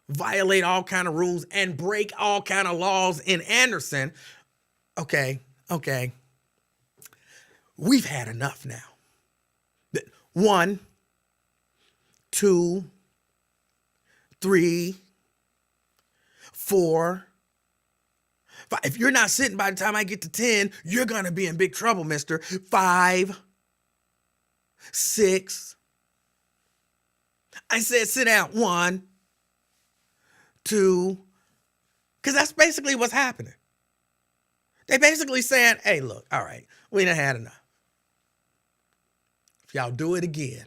violate all kind of rules and break all kind of laws in Anderson. Okay. We've had enough now. 1, 2, 3, 4, 5. If you're not sitting by the time I get to 10, you're going to be in big trouble, mister. 5, 6. I said sit down. 1, 2, because that's basically what's happening. They basically saying, hey, look, all right, we done had enough. If y'all do it again,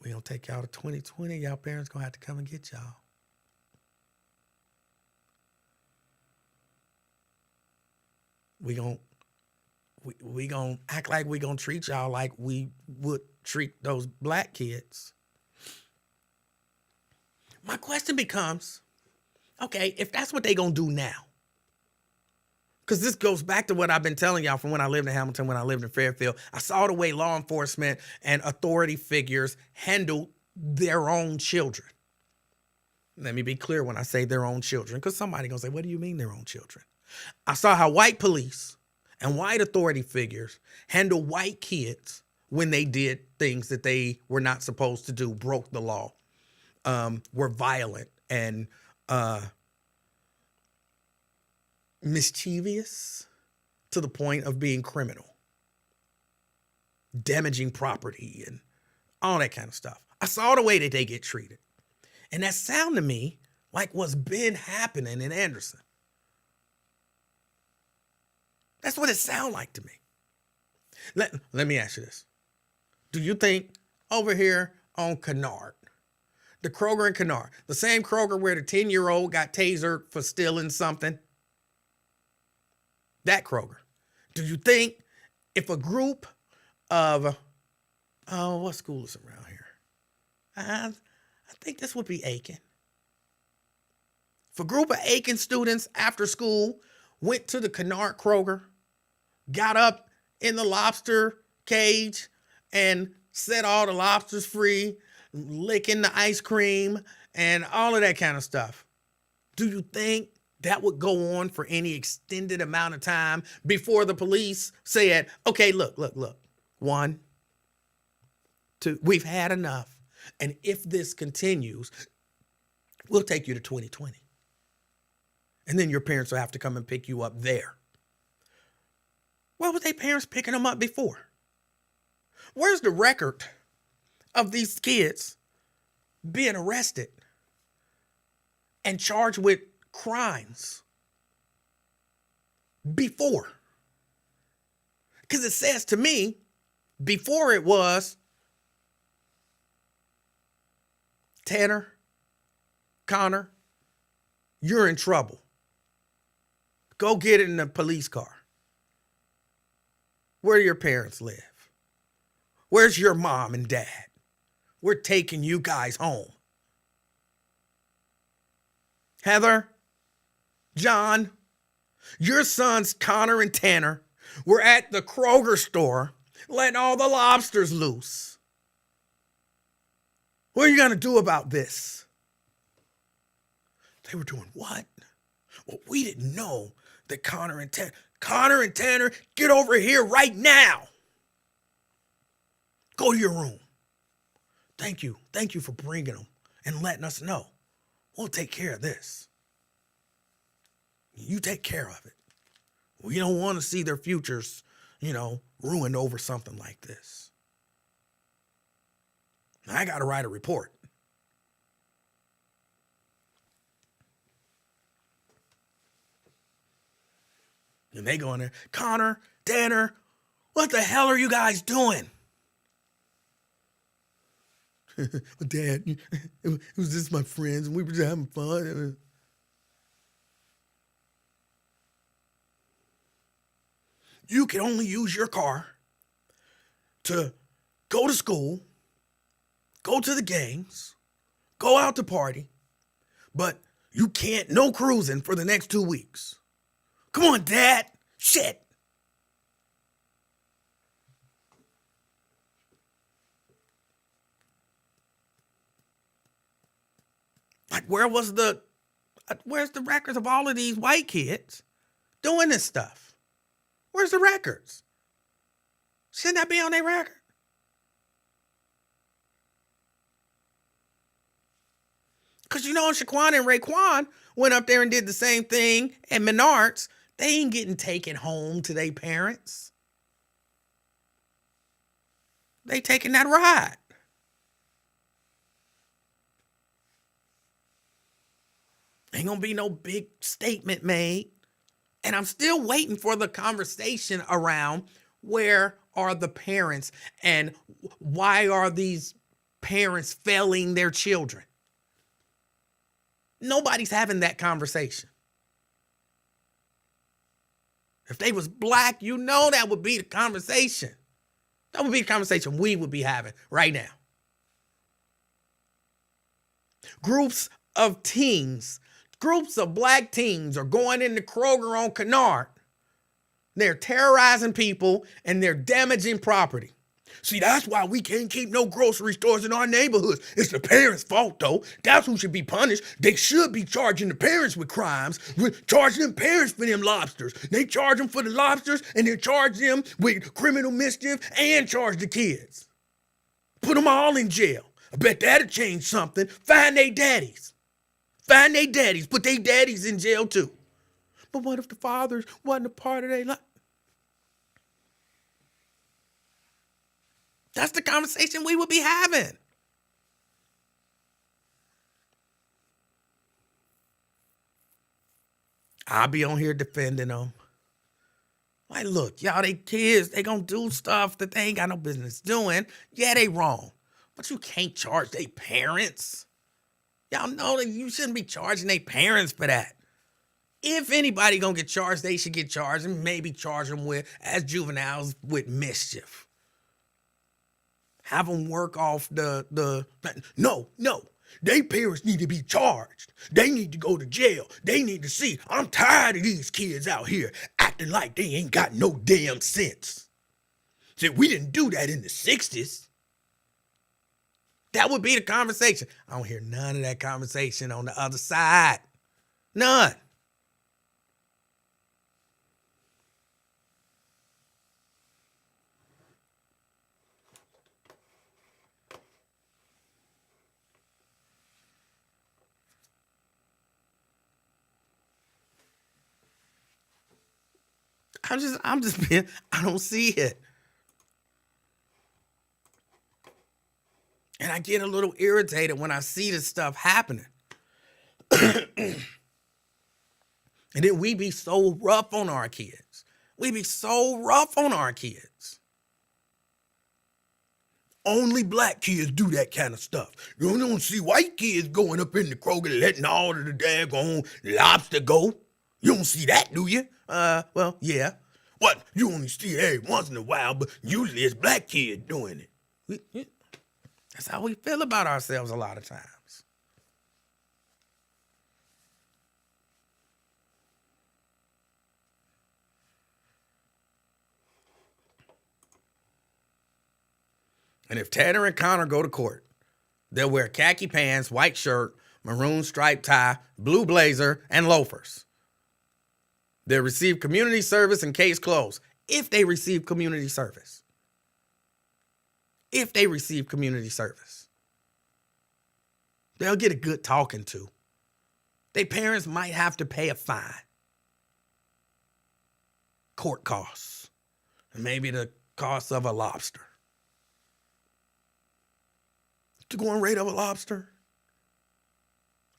we gonna take y'all to 2020. Y'all parents gonna have to come and get y'all. We gonna act like we gonna treat y'all like we would treat those black kids. My question becomes, okay, if that's what they gonna do now, because this goes back to what I've been telling y'all from when I lived in Hamilton, when I lived in Fairfield. I saw the way law enforcement and authority figures handled their own children. Let me be clear when I say their own children, because somebody gonna say, what do you mean their own children? I saw how white police and white authority figures handle white kids when they did things that they were not supposed to do, broke the law. Were violent and mischievous to the point of being criminal, damaging property and all that kind of stuff. I saw the way that they get treated. And that sounded to me like what's been happening in Anderson. That's what it sounded like to me. Let me ask you this. Do you think over here on Kennard, the Kroger in Kennard, the same Kroger where the 10-year-old got tasered for stealing something, that Kroger, do you think if a group of, what school is around here? I think this would be Aiken. If a group of Aiken students after school went to the Kennard Kroger, got up in the lobster cage and set all the lobsters free, licking the ice cream and all of that kind of stuff, do you think that would go on for any extended amount of time before the police said, okay, look, 1, 2, we've had enough. And if this continues, we'll take you to 2020. And then your parents will have to come and pick you up there. Where were their parents picking them up before? Where's the record of these kids being arrested and charged with crimes before? Because it says to me, before it was Tanner, Connor, you're in trouble. Go get in the police car. Where do your parents live? Where's your mom and dad? We're taking you guys home. Heather, John, your sons Connor and Tanner were at the Kroger store letting all the lobsters loose. What are you going to do about this? They were doing what? Well, we didn't know that Connor and Tanner, get over here right now. Go to your room. Thank you. Thank you for bringing them and letting us know. We'll take care of this. You take care of it. We don't want to see their futures, ruined over something like this. I got to write a report. And they go in there, Connor, Tanner, what the hell are you guys doing? Dad, it was just my friends and we were just having fun. You can only use your car to go to school, go to the games, go out to party, but you can't, no cruising for the next 2 weeks. Come on, Dad. Shit. Like, where's the records of all of these white kids doing this stuff? Where's the records? Shouldn't that be on their record? Because Shaquan and Raekwon went up there and did the same thing at Menards. They ain't getting taken home to their parents. They taking that ride. Ain't gonna be no big statement made. And I'm still waiting for the conversation around where are the parents and why are these parents failing their children? Nobody's having that conversation. If they was black, that would be the conversation. That would be the conversation we would be having right now. Groups of black teens are going into Kroger on Kennard. They're terrorizing people and they're damaging property. See, that's why we can't keep no grocery stores in our neighborhoods. It's the parents' fault, though. That's who should be punished. They should be charging the parents with crimes, charging them parents for them lobsters. They charge them for the lobsters, and they charge them with criminal mischief and charge the kids. Put them all in jail. I bet that'll change something. Find their daddies. Put their daddies in jail, too. But what if the fathers wasn't a part of their life? That's the conversation we would be having. I'll be on here defending them. Like, look, y'all, they kids, they gonna do stuff that they ain't got no business doing. Yeah, they wrong. But you can't charge their parents. Y'all know that you shouldn't be charging their parents for that. If anybody gonna get charged, they should get charged and maybe charge them as juveniles with mischief. Have them work off no. They parents need to be charged. They need to go to jail. They need to see. I'm tired of these kids out here acting like they ain't got no damn sense. See, we didn't do that in the 60s. That would be the conversation. I don't hear none of that conversation on the other side. None. I'm just being, I don't see it. And I get a little irritated when I see this stuff happening. And then we be so rough on our kids. Only black kids do that kind of stuff. You don't see white kids going up in the Kroger letting all of the daggone lobster go. You don't see that, do you? Well, yeah. What? You only see it every once in a while, but usually it's black kids doing it. That's how we feel about ourselves a lot of times. And if Tanner and Connor go to court, they'll wear khaki pants, white shirt, maroon striped tie, blue blazer, and loafers. They'll receive community service and case closed. If they receive community service. If they receive community service. They'll get a good talking to. Their parents might have to pay a fine. Court costs. And maybe the cost of a lobster. The going rate of a lobster?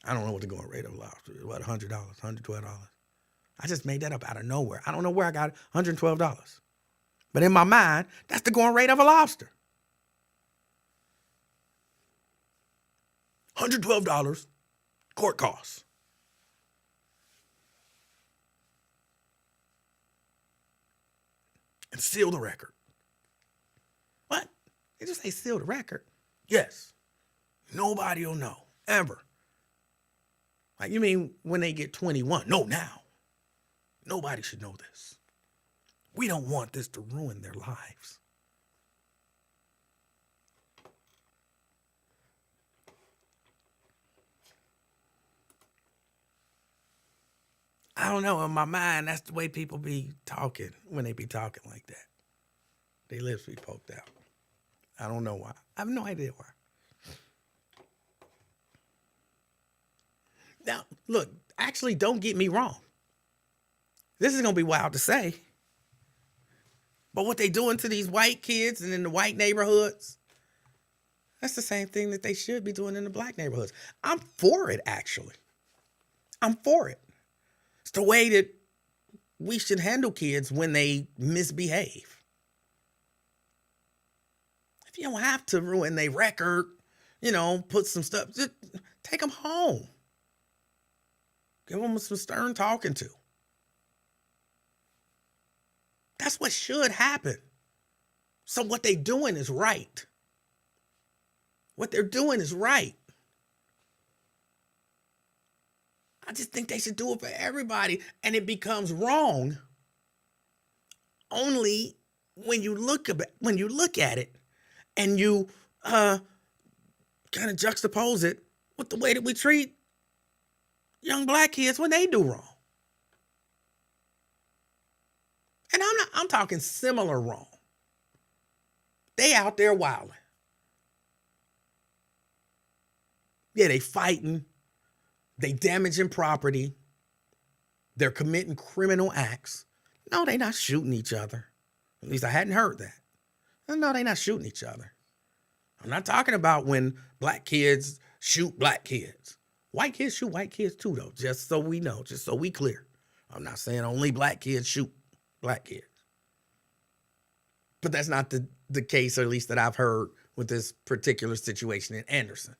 I don't know what the going rate of a lobster is. What, $100, $112? I just made that up out of nowhere. I don't know where I got it, $112. But in my mind, that's the going rate of a lobster. $112 court costs. And seal the record. What? They just say seal the record? Yes. Nobody will know, ever. Like, you mean when they get 21? No, now. Nobody should know this. We don't want this to ruin their lives. I don't know. In my mind, that's the way people be talking when they be talking like that. Their lips be poked out. I don't know why. I have no idea why. Now, look, actually, don't get me wrong. This is going to be wild to say. But what they doing to these white kids and in the white neighborhoods, that's the same thing that they should be doing in the black neighborhoods. I'm for it, actually. I'm for it. It's the way that we should handle kids when they misbehave. If you don't have to ruin their record, put some stuff, just take them home. Give them some stern talking to. That's what should happen. So what they're doing is right. What they're doing is right. I just think they should do it for everybody. And it becomes wrong only when you look at it and you kind of juxtapose it with the way that we treat young black kids when they do wrong. And I'm talking similar wrong. They out there wilding. Yeah, they fighting. They damaging property. They're committing criminal acts. No, they not shooting each other. At least I hadn't heard that. No, they not shooting each other. I'm not talking about when black kids shoot black kids. White kids shoot white kids too, though, just so we know, just so we clear. I'm not saying only black kids shoot black kids. But that's not the case, or at least that I've heard with this particular situation in Anderson.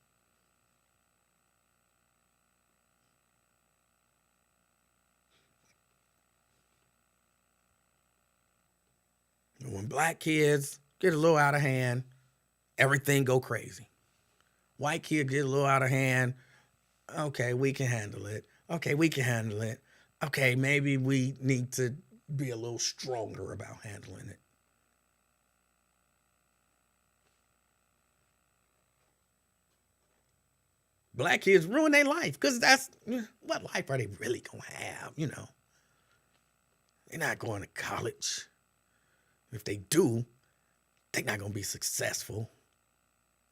When black kids get a little out of hand, everything go crazy. White kids get a little out of hand. Okay, we can handle it. Okay, we can handle it. Okay, maybe we need to be a little stronger about handling it. Black kids ruin their life because that's what life are they really going to have, They're not going to college. If they do, they're not going to be successful.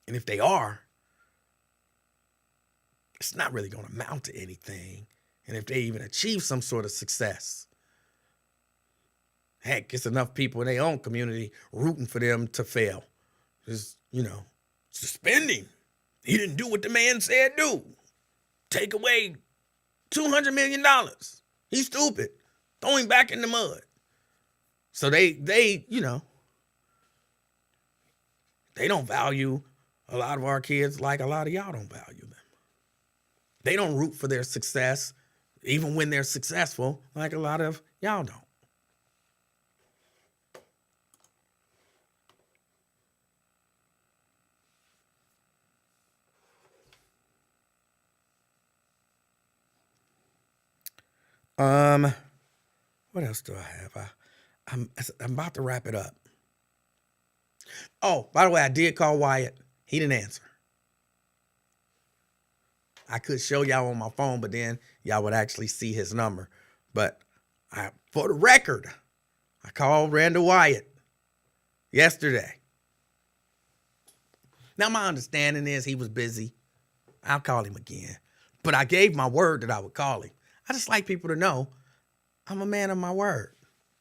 And if they are, it's not really going to amount to anything. And if they even achieve some sort of success, heck, it's enough people in their own community rooting for them to fail. Just, suspending. He didn't do what the man said do. Take away $200 million. He's stupid. Throw him back in the mud. So they They don't value a lot of our kids like a lot of y'all don't value them. They don't root for their success, even when they're successful, like a lot of y'all don't. What else do I have? I'm about to wrap it up. Oh, by the way, I did call Wyatt. He didn't answer. I could show y'all on my phone, but then y'all would actually see his number. But for the record, I called Randall Wyatt yesterday. Now, my understanding is he was busy. I'll call him again. But I gave my word that I would call him. I just like people to know I'm a man of my word,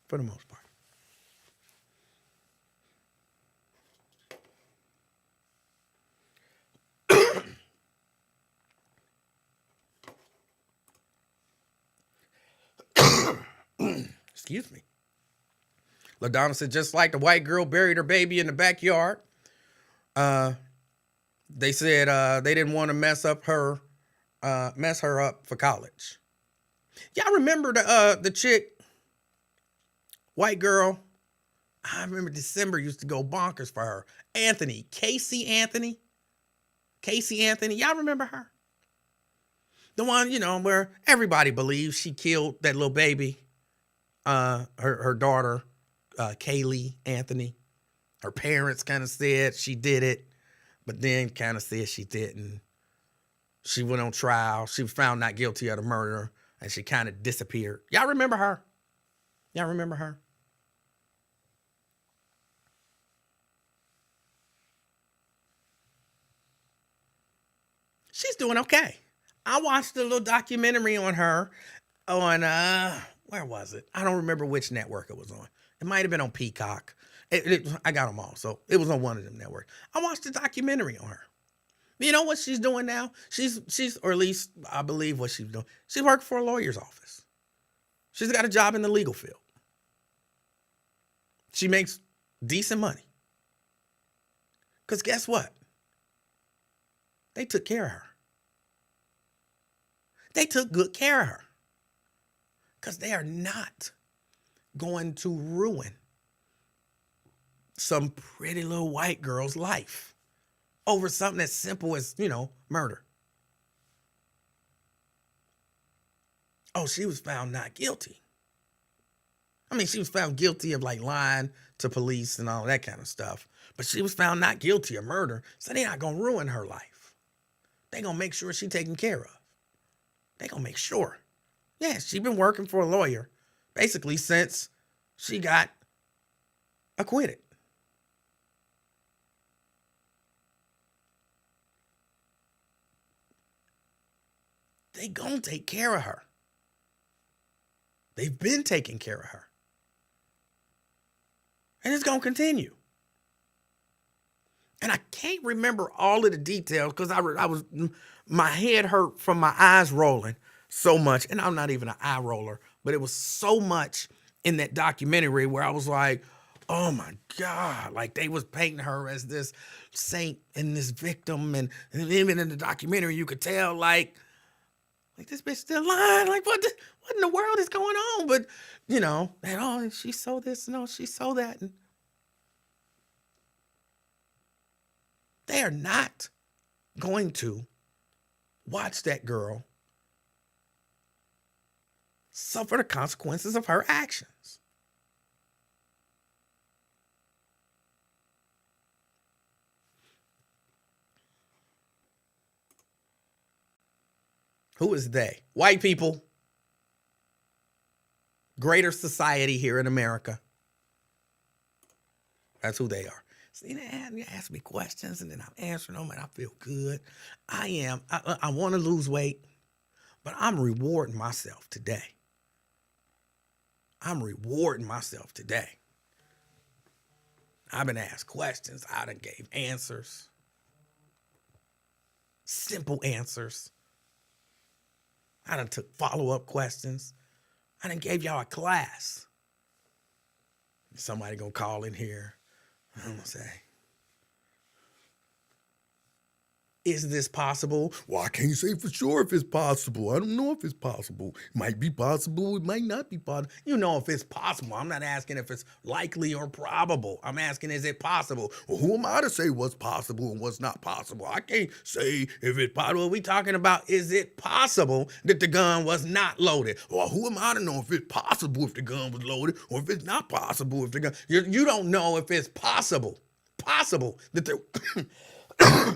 for the most part. Excuse me. LaDonna said, just like the white girl buried her baby in the backyard, they said they didn't want to mess her up for college. Y'all remember the chick, white girl? I remember December used to go bonkers for her. Casey Anthony. Y'all remember her? The one, where everybody believes she killed that little baby, her daughter, Kaylee Anthony. Her parents kind of said she did it, but then kind of said she didn't. She went on trial. She was found not guilty of the murder, and she kind of disappeared. Y'all remember her? She's doing okay. I watched a little documentary on her on, where was it? I don't remember which network it was on. It might have been on Peacock. I got them all, so it was on one of them networks. I watched a documentary on her. You know what she's doing now? She's, or at least I believe what she's doing. She's working for a lawyer's office. She's got a job in the legal field. She makes decent money. Because guess what? They took care of her. They took good care of her. Because they are not going to ruin some pretty little white girl's life over something as simple as, murder. Oh, she was found not guilty. I mean, she was found guilty of like lying to police and all that kind of stuff. But she was found not guilty of murder, so they're not going to ruin her life. They're going to make sure she's taken care of. They're going to make sure. Yeah, she's been working for a lawyer basically since she got acquitted. They gonna take care of her. They've been taking care of her. And it's gonna continue. And I can't remember all of the details because my head hurt from my eyes rolling so much. And I'm not even an eye roller, but it was so much in that documentary where I was like, oh my God, like they was painting her as this saint and this victim. And even in the documentary, you could tell like this bitch still lying. Like what in the world is going on? But, and she sold this, she sold that. And they are not going to watch that girl suffer the consequences of her actions. Who is they? White people. Greater society here in America. That's who they are. See, they ask me questions and then I'm answering them and I feel good. I want to lose weight, but I'm rewarding myself today. I've been asked questions. I done gave answers. Simple answers. I done took follow-up questions. I done gave y'all a class. Somebody gonna call in here. I'm gonna say, Is this possible? Well, I can't say for sure if it's possible. I don't know if it's possible. It might be possible. It might not be possible. You know if it's possible. I'm not asking if it's likely or probable. I'm asking, is it possible? Well, who am I to say what's possible and what's not possible? I can't say if it's possible. We talking about, is it possible that the gun was not loaded? Well, who am I to know if it's possible if the gun was loaded or if it's not possible if the gun... You don't know if it's possible that there...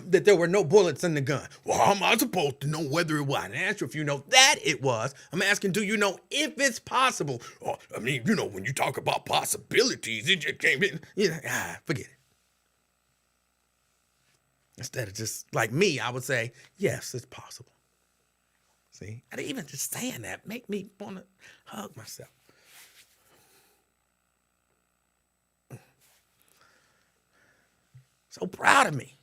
that there were no bullets in the gun. Well, how am I supposed to know whether it was? I didn't ask you if you know that it was. I'm asking, do you know if it's possible? Oh, I mean, you know, when you talk about possibilities, it just came in. Forget it. Instead of just like me, I would say, yes, it's possible. See, and even just saying that make me want to hug myself. So proud of me.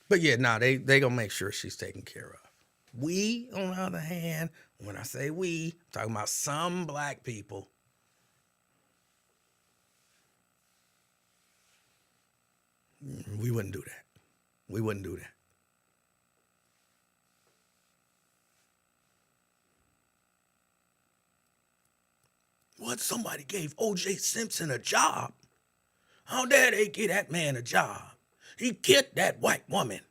But yeah, no, they gonna make sure she's taken care of. We, on the other hand, when I say we, I'm talking about some black people. We wouldn't do that. We wouldn't do that. What? Somebody gave O.J. Simpson a job. How dare they give that man a job? He kicked that white woman.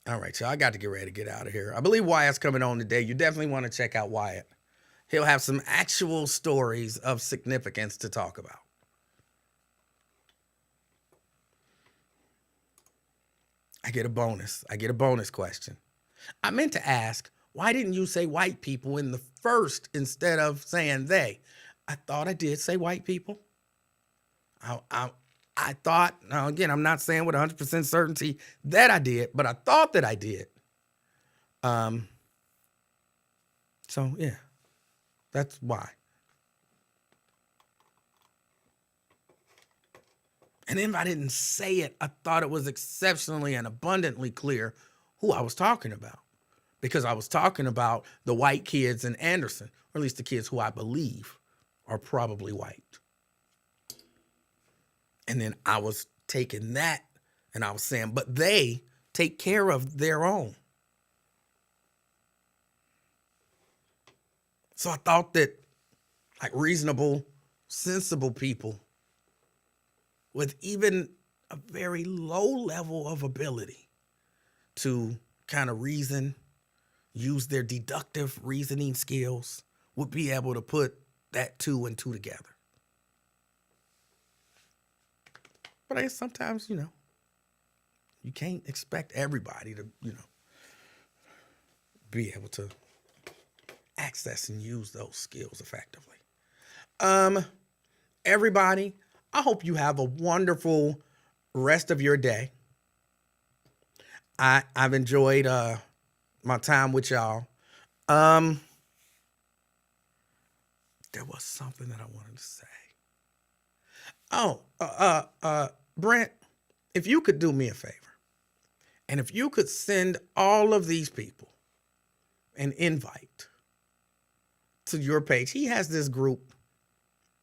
All right, so I got to get ready to get out of here. I believe Wyatt's coming on today. You definitely want to check out Wyatt. He'll have some actual stories of significance to talk about. I get a bonus question. I meant to ask, why didn't you say white people in the first instead of saying they? I thought I did say white people. I thought, now again, I'm not saying with 100% certainty that I did, but I thought that I did. So yeah, that's why. And if I didn't say it, I thought it was exceptionally and abundantly clear who I was talking about. Because I was talking about the white kids in Anderson, or at least the kids who I believe are probably white. And then I was taking that and I was saying, but they take care of their own. So I thought that like reasonable, sensible people with even a very low level of ability to kind of reason, use their deductive reasoning skills, would be able to put that 2 and 2 together. But I guess sometimes, you can't expect everybody to, be able to access and use those skills effectively. Everybody, I hope you have a wonderful rest of your day. I've enjoyed my time with y'all. There was something that I wanted to say. Brent, if you could do me a favor, and if you could send all of these people an invite to your page. He has this group,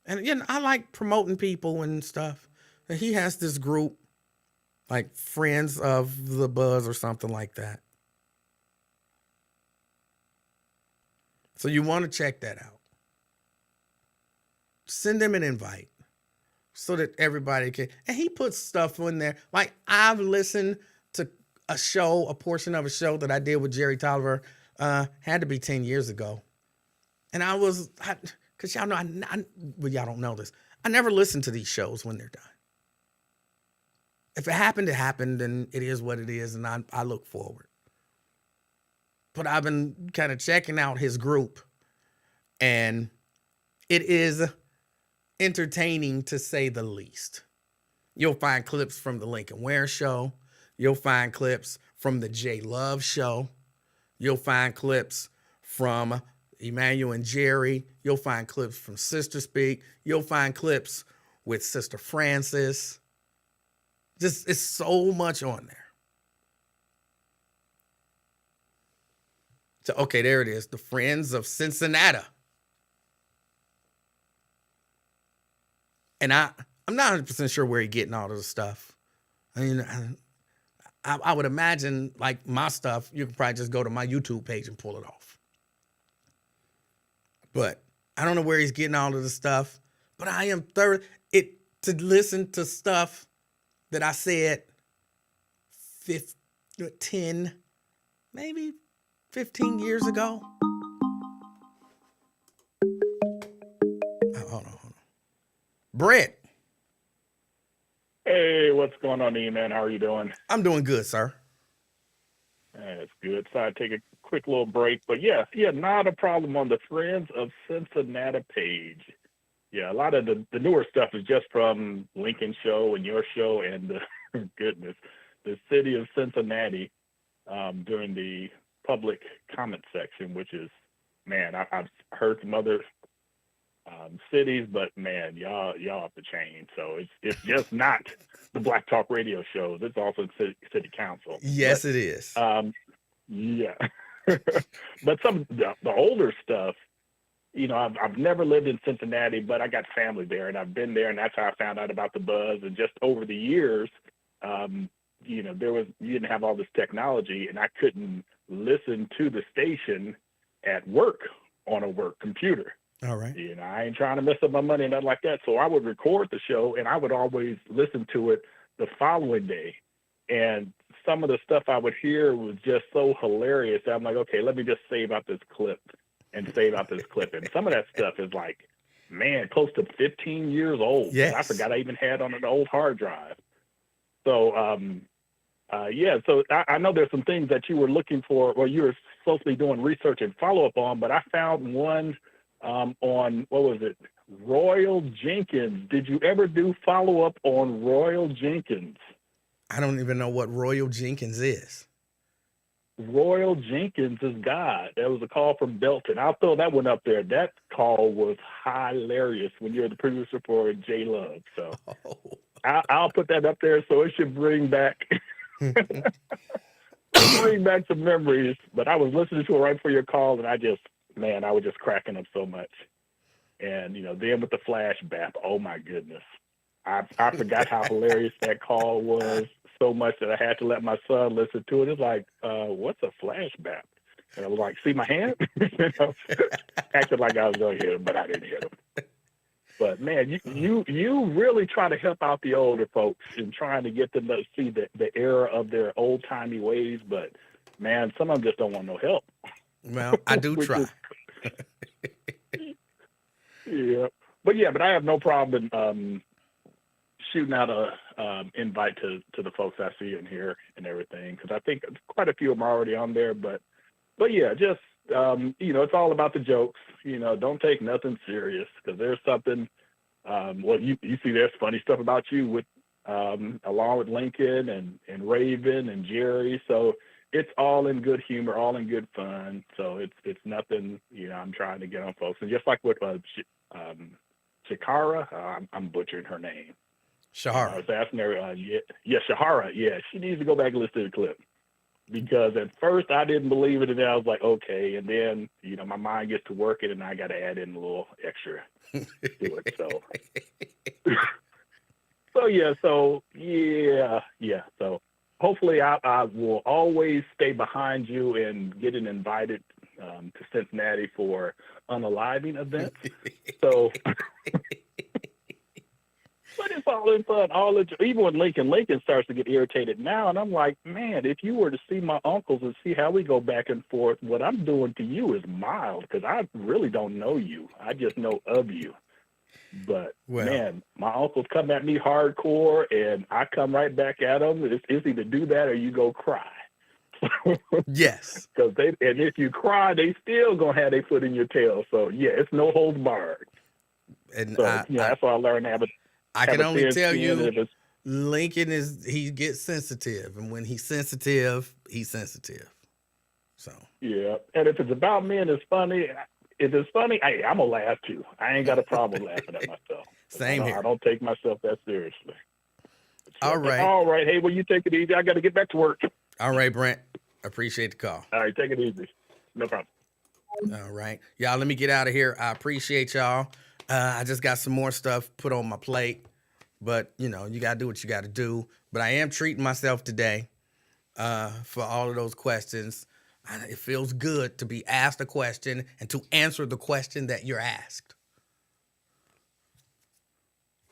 and I like promoting people and stuff. And he has this group, like Friends of the Buzz or something like that. So you want to check that out. Send him an invite so that everybody can. And he puts stuff in there. Like I've listened to a portion of a show that I did with Jerry Tolliver, had to be 10 years ago. And because y'all know, well, y'all don't know this. I never listen to these shows when they're done. If it happened, it happened, and it is what it is, and I look forward. But I've been kind of checking out his group, and it is entertaining to say the least. You'll find clips from the Lincoln Ware show. You'll find clips from the J Love show. You'll find clips from Emanuel and Jerry. You'll find clips from Sister Speak. You'll find clips with Sister Francis. Just, it's so much on there. So, okay, there it is. The Friends of Cincinnati. And I'm not 100% sure where he's getting all of the stuff. I mean, I would imagine, like my stuff, you could probably just go to my YouTube page and pull it off. But I don't know where he's getting all of the stuff. But I am to listen to stuff that I said 10, maybe 15 years ago. Hold on. Brett. Hey, what's going on, E-Man? How are you doing? I'm doing good, sir. That's good. So I take a quick little break. But yeah, not a problem on the Friends of Cincinnati page. Yeah, a lot of the newer stuff is just from Lincoln's show and your show and goodness, the city of Cincinnati during the public comment section, which is, man, I've heard some other cities, but man, y'all off the chain. So it's just not the Black Talk radio shows. It's also city council. Yes, it is. Yeah. But some the older stuff, you know, I've never lived in Cincinnati, but I got family there, and I've been there, and that's how I found out about the buzz. And just over the years, you know, you didn't have all this technology, and I couldn't listen to the station at work on a work computer. All right. You know, I ain't trying to mess up my money and nothing like that. So I would record the show, and I would always listen to it the following day. And some of the stuff I would hear was just so hilarious that I'm like, okay, let me just save out this clip. And some of that stuff is like, man, close to 15 years old. Yes. I forgot I even had on an old hard drive. So, so I know there's some things that you were looking for, or you were supposed to be doing research and follow-up on, but I found one on, what was it, Royal Jenkins. Did you ever do follow-up on Royal Jenkins? I don't even know what Royal Jenkins is. Royal Jenkins is God. That was a call from Belton. I'll throw that one up there. That call was hilarious when you're the producer for J Love. So I'll put that up there, so it should bring back some memories. But I was listening to it right before your call, and I was just cracking up so much. And, you know, then with the flashback, oh my goodness. I forgot how hilarious that call was so much that I had to let my son listen to it. It's like, what's a flashback? And I was like, see my hand? You know, acting like I was going to hit him, but I didn't hit him. But man, you really try to help out the older folks and trying to get them to see the era of their old timey ways. But man, some of them just don't want no help. Well, I do try. Yeah, but I have no problem shooting out a invite to the folks I see in here and everything, because I think quite a few of them are already on there. But yeah, just you know, it's all about the jokes. You know, don't take nothing serious, because there's something. Well, you see, there's funny stuff about you with along with Lincoln and Raven and Jerry. So it's all in good humor, all in good fun. So it's nothing. You know, I'm trying to get on folks, and just like with Shakara, I'm butchering her name. Shahara. I was asking her, Shahara. Yeah, she needs to go back and listen to the clip, because at first I didn't believe it, and then I was like, okay, and then, you know, my mind gets to working, and I got to add in a little extra to it. So hopefully I will always stay behind you in getting invited to Cincinnati for unaliving events. So. But it's all in fun. Even when Lincoln starts to get irritated now, and I'm like, man, if you were to see my uncles and see how we go back and forth, what I'm doing to you is mild, because I really don't know you. I just know of you. But man, my uncles come at me hardcore, and I come right back at them. It's either do that or you go cry. Yes. And if you cry, they still gonna have their foot in your tail. So yeah, it's no holds barred. And so that's why I learned to have I can only tell you, Lincoln he gets sensitive, and when he's sensitive, he's sensitive. So Yeah, and if it's about me and it's funny, if it's funny, hey, I'm gonna laugh too. I ain't got a problem laughing at myself. same I here. don't take myself that seriously. All So, but right. all right, hey, well, you take it easy. I got to get back to work. All right, Brent. Appreciate the call. All right, take it easy. No problem. All right. Y'all, let me get out of here. I appreciate y'all. I just got some more stuff put on my plate, but you know, you got to do what you got to do. But I am treating myself today for all of those questions. It feels good to be asked a question and to answer the question that you're asked.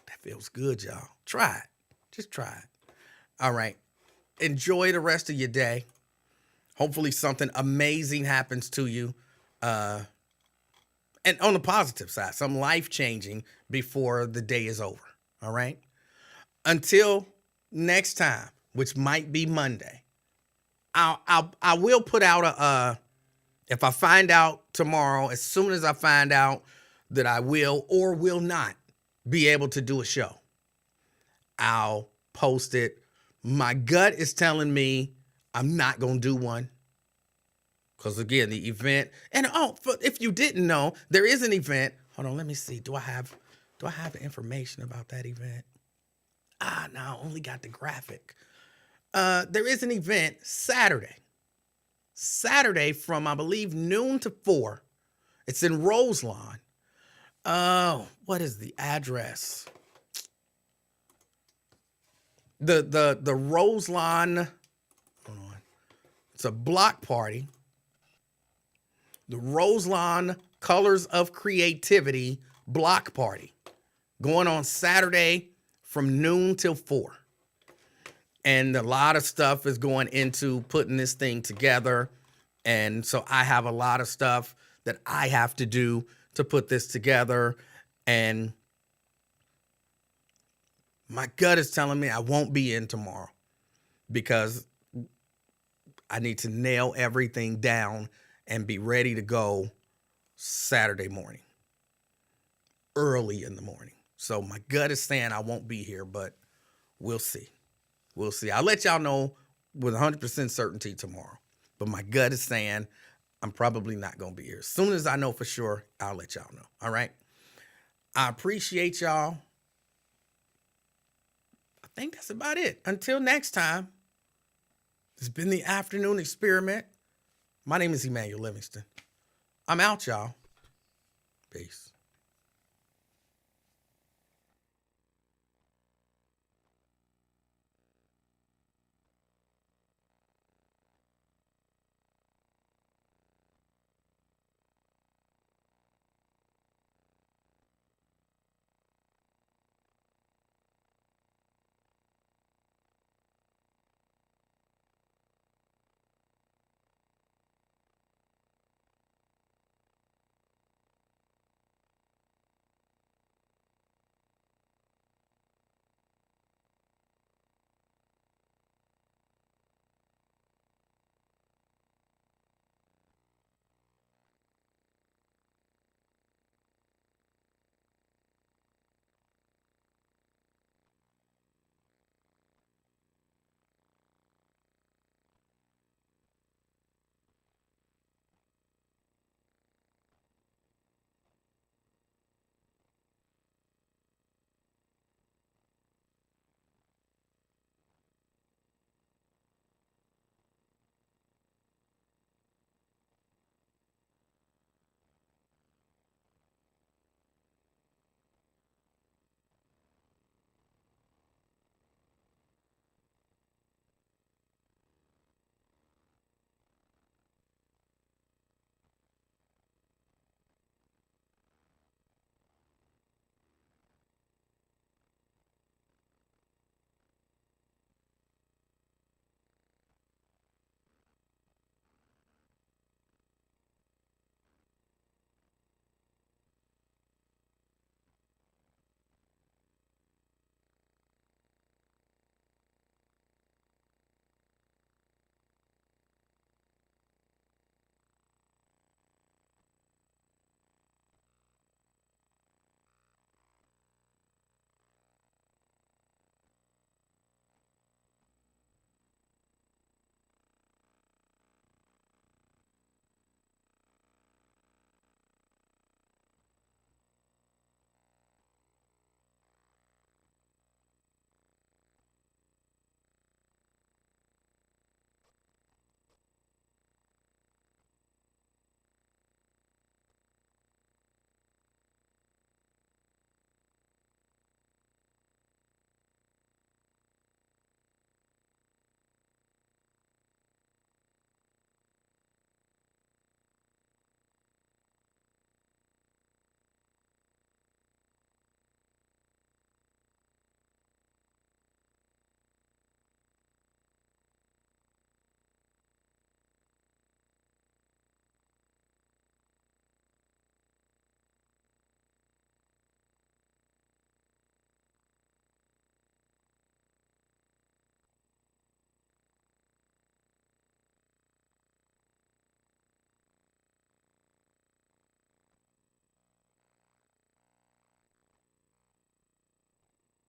That feels good, y'all. Try it. Just try it. All right. Enjoy the rest of your day. Hopefully something amazing happens to you. And on the positive side, some life-changing before the day is over. All right? Until next time, which might be Monday, I will put out if I find out tomorrow, as soon as I find out that I will or will not be able to do a show, I'll post it. My gut is telling me I'm not going to do one. Because again, the event, and if you didn't know, there is an event. Hold on, let me see. Do I have the information about that event? No, I only got the graphic. There is an event Saturday from, I believe, noon to 4. It's in Roselawn. Oh, what is the address? The Roselawn, hold on. It's a block party. The Roselawn Colors of Creativity block party going on Saturday from noon till 4. And a lot of stuff is going into putting this thing together. And so I have a lot of stuff that I have to do to put this together. And my gut is telling me I won't be in tomorrow because I need to nail everything down and be ready to go Saturday morning, early in the morning. So my gut is saying I won't be here, but we'll see. We'll see. I'll let y'all know with 100% certainty tomorrow. But my gut is saying I'm probably not going to be here. As soon as I know for sure, I'll let y'all know. All right? I appreciate y'all. I think that's about it. Until next time, it's been the Afternoon Experiment. My name is Emanuel Livingston. I'm out, y'all. Peace.